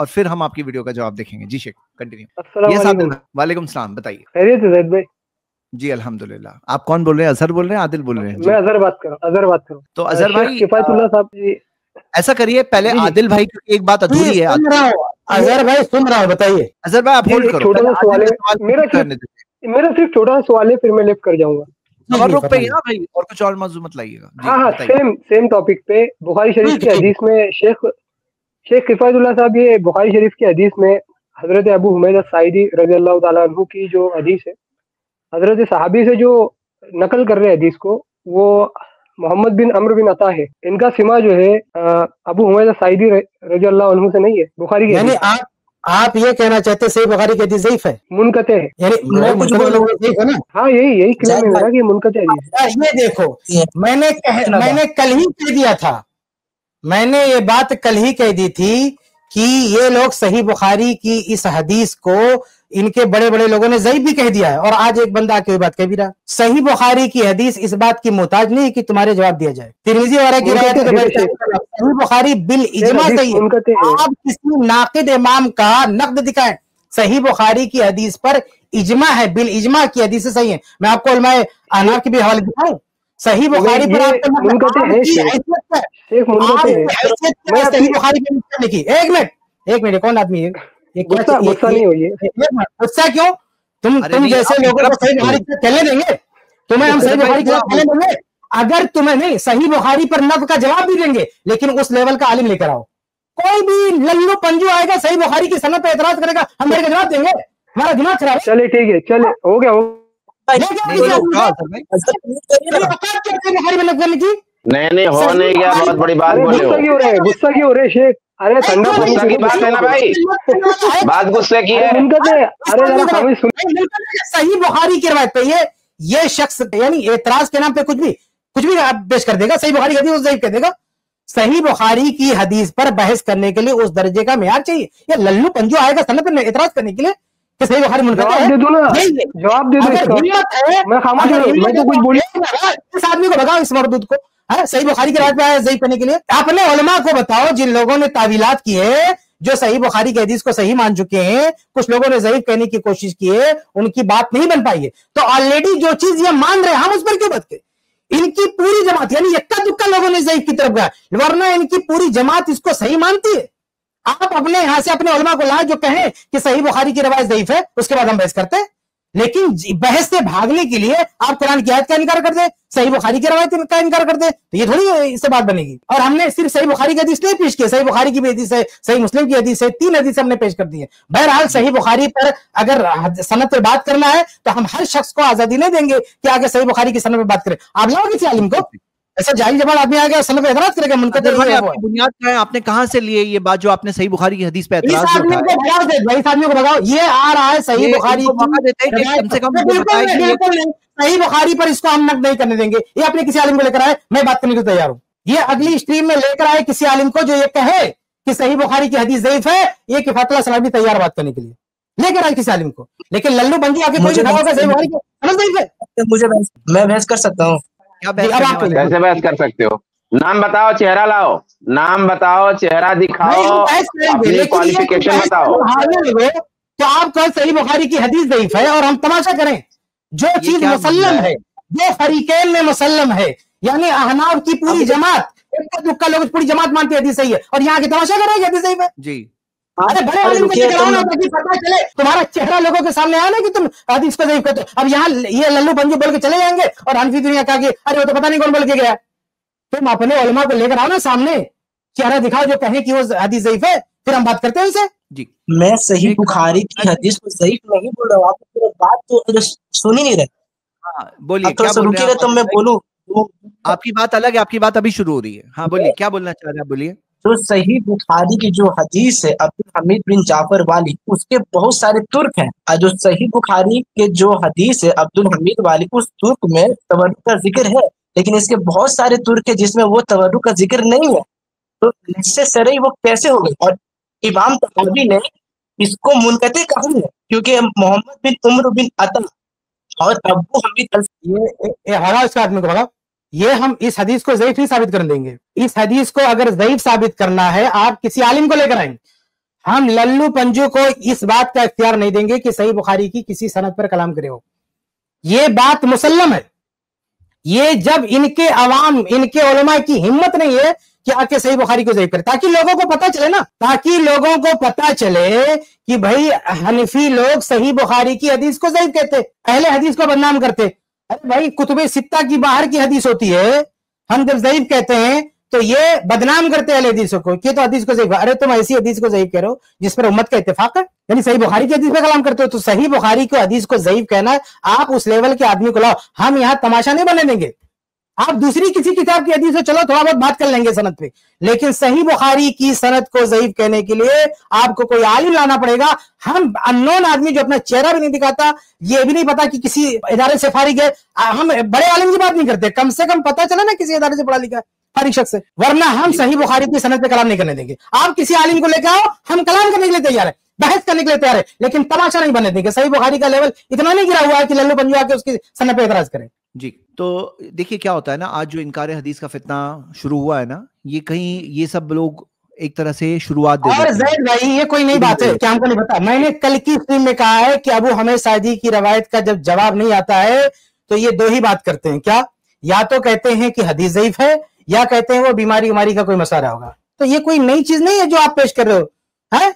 پھر ہم آپ کی ویڈیو کا جواب دیکھیں گے. جی شیخ کنٹینیو. وعلیکم السلام، بتائیے. خیریت ہے زید بھائی؟ جی الحمدللہ. آپ کون بول رہے ہیں؟ اظہر بول رہے ہیں عادل بول رہے ہیں؟ میں اظہر بات کر رہا ہوں. تو اظہر بھائی کفایت اللہ صاحب جی ایسا کریے پہلے عادل بھائی کی ایک بات ادھوری ہے. اظہر بھائی سن رہا ہوں، بتائیے. اظہر بھائی آپ ہولڈ کرو. چھوٹا سا سوال ہے میرا، صرف چھوٹا سا سوال ہے، پھر میں لیفٹ کر جاؤں گا. اور رک پہ ہاں بھائی، اور کچھ اور موضوع مت لائیے گا. ہاں سیم ٹاپک پہ بخاری شریف کی حدیث میں شیخ کفایت اللہ صاحب، یہ بخاری شریف کی حدیث میں حضرت ابو حمید الساعدی رضی اللہ تعالیٰ عنہ کی جو حدیث ہے، حضرت صحابی سے جو نقل کر رہے حدیث کو، وہ محمد بن عمرو بن عطا ہے. ان کا سما جو ہے ابو حمید الساعدی رضی اللہ عنہ سے نہیں ہے. بخاری کی یعنی آپ یہ کہنا چاہتے ہیں صحیح بخاری کی حدیث ضعیف ہے، منقطع ہے. یعنی ہاں یہی کلیم ہے میرا کہ منقطع حدیث. یہ دیکھو میں نے کل ہی کہہ دیا تھا، میں نے یہ بات کل ہی کہہ دی تھی کہ یہ لوگ صحیح بخاری کی اس حدیث کو ان کے بڑے بڑے لوگوں نے ضعیف بھی کہہ دیا ہے، اور آج ایک بندہ آ کے بات کہہ بھی رہا. صحیح بخاری کی حدیث اس بات کی محتاج نہیں کہ تمہارے جواب دیا جائے. ترمذی وغیرہ کی روایت صحیح بخاری بالاجماع صحیح ہے. آپ کسی ناقد امام کا نقد دکھائیں، صحیح بخاری کی حدیث پر اجماع ہے، بالاجماع کی حدیث صحیح ہے. میں آپ کو علماء احناف کے بھی حوالے دکھاؤں. صحیح بخاری پر آپ صحیح بخاری کی ایک منٹ کون آدمی ہے؟ غصہ نہیں ہوئی ہے. غصہ کیوں؟ تم جیسے لوگوں کو صحیح بخاری کہنے دیں گے، تمہیں ہم صحیح بخاری کہنے دیں گے. اگر تمہیں نہیں صحیح بخاری پر نقد کا جواب بھی دیں گے لیکن اس لیول کا عالم لے کر آؤ. کوئی بھی للو پنجو آئے گا صحیح بخاری کی سند پہ اعتراض کرے گا، ہم میرے کا جواب دیں گے؟ ہمارا دماغ خراب ہے. چلے ٹھیک ہے، چلے ہو گیا. نہیں ہونے کیا بہت بڑی بات بولے ہو. غصہ کیوں ہو رہے شیخ؟ ارے ٹھنڈا غصہ کی بات ہے نا بھائی، بات غصے کی ہے. صحیح بخاری کی روایت پہ یہ شخص یعنی اعتراض کے نام پہ کچھ بھی آپ پیش کر دے گا. صحیح بخاری کی حدیث ضعیف کہہ دے گا. صحیح بخاری کی حدیث پر بحث کرنے کے لیے اس درجے کا معیار چاہیے. یا للو پنجو آئے گا سند پہ اعتراض کرنے کے لیے کہ صحیح بخاری منقطع ہے. جواب دے دو. میں خاموش ہوں، میں تو کچھ بولی. اس آدمی کو بتاؤ، اس مردود کو صحیح بخاری کی روایت پہ آیا ضعیف کرنے کے لیے. اپنے علماء کو بتاؤ جن لوگوں نے تعویلات کی ہے، جو صحیح بخاری کی حدیث کو صحیح مان چکے ہیں، کچھ لوگوں نے ضعیف کہنے کی کوشش کی ہے، ان کی بات نہیں بن پائی ہے. تو آلریڈی جو چیز یہ مان رہے ہیں ہم اس پر کیوں بات کریں؟ ان کی پوری جماعت یعنی یکا دکا لوگوں نے ضعیف کی طرف گیا، ورنہ ان کی پوری جماعت اس کو صحیح مانتی ہے. آپ اپنے یہاں سے اپنے علماء کو لائیں جو کہیں کہ صحیح بخاری کی روایت ضعیف ہے، اس کے بعد ہم بحث کرتے ہیں. لیکن بحث سے بھاگنے کے لیے آپ قرآن کی آیت کا انکار کر دیں, صحیح بخاری کی روایت کا انکار کر دیں, تو یہ تھوڑی اس سے بات بنے گی. اور ہم نے صرف صحیح بخاری کی حدیث نہیں پیش کی, صحیح بخاری کی بھی حدیث ہے, صحیح مسلم کی حدیث ہے, 3 حدیث ہم نے پیش کر دی ہے. بہرحال صحیح بخاری پر اگر سند پہ بات کرنا ہے تو ہم ہر شخص کو آزادی نہیں دیں گے کہ آگے صحیح بخاری کی سند پہ بات کریں. آپ لاؤ کسی عالم کو, ایسا جاہل جبال آدمی آ گیا سند پہ اعتراض کرے گا, منقطع بنیاد کیا ہے؟ آپ نے کہاں سے لیے یہ بات جو آپ نے صحیح بخاری کی حدیث پہ اعتراض اس آدمی کو بھگاؤ, یہ آ رہا ہے صحیح بخاری صحیح بخاری پر اس کو ہم نقد نہیں کرنے دیں گے. یہ اپنے کسی عالم کو لے کر آئے, میں بات کرنے کو تیار ہوں. یہ اگلی اسٹریم میں لے کر آئے کسی عالم کو جو یہ کہے کہ صحیح بخاری کی حدیث ضعیف ہے, یہ کفایت اللہ سلام بھی تیار بات کرنے کے لیے لے کر آئے کسی عالم کو. لیکن للو بنگی آ کے کوئی صحیح بخاری کو سمجھ ضعیف ہے. مجھے میں بحث کر سکتا ہوں, کیسے بحث کر سکتے ہو؟ نام بتاؤ, چہرہ لاؤ, نام بتاؤ, چہرہ دکھاؤ, اپنی کوالیفیکیشن بتاؤ. تو آپ کو صحیح بخاری کی حدیث ضعیف ہے اور ہم تماشا کریں. جو چیز مسلم ہے, جو فریقین میں مسلم ہے, یعنی احناف کی پوری جماعت لوگ پوری جماعت مانتی ہے حدیث صحیح ہے, اور یہاں کی تماشا کریں کہ حدیث ضعیف ہے. جی ارے بڑے عالم کو کراؤ نا تاکہ پتہ چلے, تمہارا چہرہ لوگوں کے سامنے آیا نا کہ تم حدیث کو ضعیف کرتے ہو. اب یہاں یہ للو بنجو بول کے چلے جائیں گے اور حنفی دنیا کہا کہ ارے وہ تو پتہ نہیں کون بول کے گیا. تم اپنے علماء کو لے کر آؤ نا سامنے, چہرہ دکھاؤ جو کہیں کہ وہ حدیث ضعیف ہے, پھر ہم بات کرتے ہیں اسے. جی میں صحیح بخاری کی حدیث کو ضعیف نہیں بول رہا ہوں, آپ بات تو سن ہی نہیں رہے. بولیے کیا بول رہے ہیں تو میں بولوں, آپ کی بات الگ ہے, آپ کی بات ابھی شروع ہو رہی ہے. ہاں بولیے کیا بولنا چاہ رہے ہیں, بولیے. جو صحیح بخاری کی جو حدیث ہے عبدالحمید بن جعفر والی, اس کے بہت سارے ترک ہیں. جو صحیح بخاری کے جو حدیث ہے عبدالحمید والی, اس ترک میں تورک کا ذکر ہے, لیکن اس کے بہت سارے ترک ہیں جس میں وہ تورک کا ذکر نہیں ہے. تو اس سے سرئی وہ کیسے ہو گئی؟ اور امام طحاوی نے اس کو منقطع کہا ہے, کیونکہ محمد بن عمر بن عطا اور ابو حمید یہ ہم اس حدیث کو ضعیف نہیں ثابت کر دیں گے. اس حدیث کو اگر ضعیف ثابت کرنا ہے آپ کسی عالم کو لے کر آئیں. ہم للو پنجو کو اس بات کا اختیار نہیں دیں گے کہ صحیح بخاری کی کسی سند پر کلام کرے ہو. یہ بات مسلم ہے. یہ جب ان کے عوام, ان کے علماء کی ہمت نہیں ہے کہ آ کے صحیح بخاری کو ضعیف کرے, تاکہ لوگوں کو پتا چلے نا, تاکہ لوگوں کو پتا چلے کہ بھائی حنفی لوگ صحیح بخاری کی حدیث کو ضعیف کہتے, اہل حدیث کو بدنام کرتے. ارے بھائی کتب ستہ کی باہر کی حدیث ہوتی ہے, ہم جب ضعیف کہتے ہیں تو یہ بدنام کرتے ہیں اہل حدیثوں کو کہ تو حدیث کو ضعیف. ارے تم ایسی حدیث کو ضعیف کہہ رہو جس پر امت کا اتفاق ہے, یعنی صحیح بخاری کی حدیث پہ کلام کرتے ہو, تو صحیح بخاری کی حدیث کو ضعیف کہنا ہے. آپ اس لیول کے آدمی کو لاؤ, ہم یہاں تماشا نہیں بننے دیں گے. آپ دوسری کسی کتاب کی حدیث سے چلو تھوڑا بہت بات کر لیں گے سند پہ, لیکن صحیح بخاری کی سند کو ضعیف کہنے کے لیے آپ کو کوئی عالم لانا پڑے گا. ہم انون آدمی جو اپنا چہرہ بھی نہیں دکھاتا, یہ بھی نہیں پتا کہ کسی ادارے سے فارغ ہے, ہم بڑے عالم کی بات نہیں کرتے, کم سے کم پتا چلا نا کسی ادارے سے پڑھا لکھا فارغ شخص ہے, ورنہ ہم صحیح بخاری کی سند پہ کلام نہیں کرنے دیں گے. آپ کسی عالم کو لے کے آؤ, ہم کلام کرنے کے لیے تیار ہے, بحث کرنے کے لیے تیار ہے, لیکن تماشا نہیں بننے دیں گے. صحیح بخاری کا لیول اتنا نہیں گرا ہوا ہے کہ للو پنجو آ کے اس کی سند پہ اعتراض کریں. جی تو دیکھیے کیا ہوتا ہے نا, آج جو انکار حدیث کا فتنہ شروع ہوا ہے نا, یہ کہیں یہ سب لوگ ایک طرح سے شروعات دے اور زید بھائی یہ کوئی نئی بات ہے کہ ہم کو نہیں پتا. میں نے کل کی اسٹریم میں کہا ہے کہ ابو حمید سعدی کی روایت کا جب جواب نہیں آتا ہے تو یہ دو ہی بات کرتے ہیں, کیا یا تو کہتے ہیں کہ حدیث ضعیف ہے, یا کہتے ہیں وہ بیماری کا کوئی مسئلہ ہوگا. تو یہ کوئی نئی چیز نہیں ہے جو آپ پیش کر رہے ہو,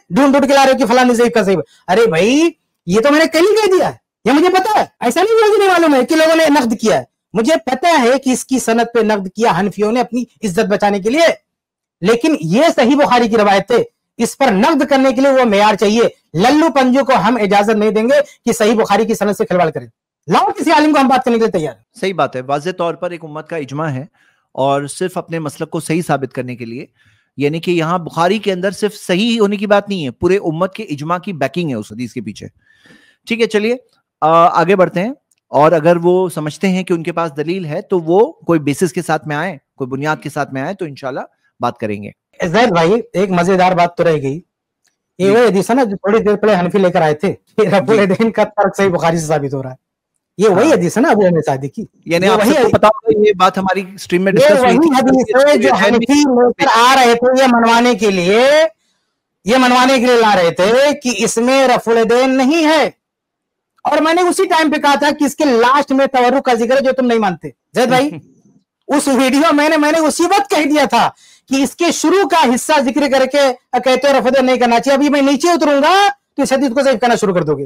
ڈھونڈ ڈھونڈ کے لا رہے ہو کہ فلاں ضعیف کا ضعیف. ارے بھائی یہ تو میں نے کل ہی کہہ دیا ہے, یہ مجھے پتا ہے, ایسا نہیں معلوم ہے کہ لوگوں نے نقد کیا ہے. مجھے پتا ہے کہ اس کی سند پہ نقد کیا حنفیوں نے اپنی عزت بچانے کے لیے, لیکن یہ صحیح بخاری کی روایت ہے, اس پر نقد کرنے کے لیے وہ معیار چاہیے. للو پنجو کو ہم اجازت نہیں دیں گے کہ صحیح بخاری کی سند سے کھلواڑ کریں. لاؤ کسی عالم کو, ہم بات کرنے کے لیے تیار ہیں. صحیح بات ہے, واضح طور پر ایک امت کا اجماع ہے, اور صرف اپنے مسلک کو صحیح ثابت کرنے کے لیے, یعنی کہ یہاں بخاری کے اندر صرف صحیح ہونے کی بات نہیں ہے, پورے امت کے اجماع کی بیکنگ ہے اس حدیث کے پیچھے. ٹھیک ہے, چلیے آگے بڑھتے ہیں. اور اگر وہ سمجھتے ہیں کہ ان کے پاس دلیل ہے تو وہ کوئی بیسس کے ساتھ میں آئیں, کوئی بنیاد کے ساتھ میں آئیں, تو انشاءاللہ بات کریں گے. زید بھائی ایک مزیدار بات تو رہ گئی, یہ وہ حدیث ہے نا جو تھوڑی دیر پہلے حنفی لے کر آئے تھے, رب العالمین کا ترک صحیح بخاری سے ثابت ہو رہا ہے. یہ وہی حدیث ہے نا ابو حمید سعدی کی, یعنی آپ سب کو پتا ہوگا یہ بات ہماری اسٹریم میں ڈسکس ہوئی تھی. حدیث ہے جو حنفی لے کر آ رہے تھے یہ منوانے کے لیے لا رہے تھے کہ اس میں رفع الیدین نہیں ہے. اور میں نے اسی ٹائم پہ کہا تھا کہ اس کے لاسٹ میں تورک کا ذکر ہے جو تم نہیں مانتے. زید بھائی اس ویڈیو میں نے اسی وقت کہہ دیا تھا کہ اس کے شروع کا حصہ ذکر کر کے کہتے ہو رفع الیدین نہیں کرنا چاہیے. ابھی میں نیچے اتروں گا تو اس حدیث کو ضعیف کرنا شروع کر دو گے.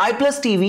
iPlus TV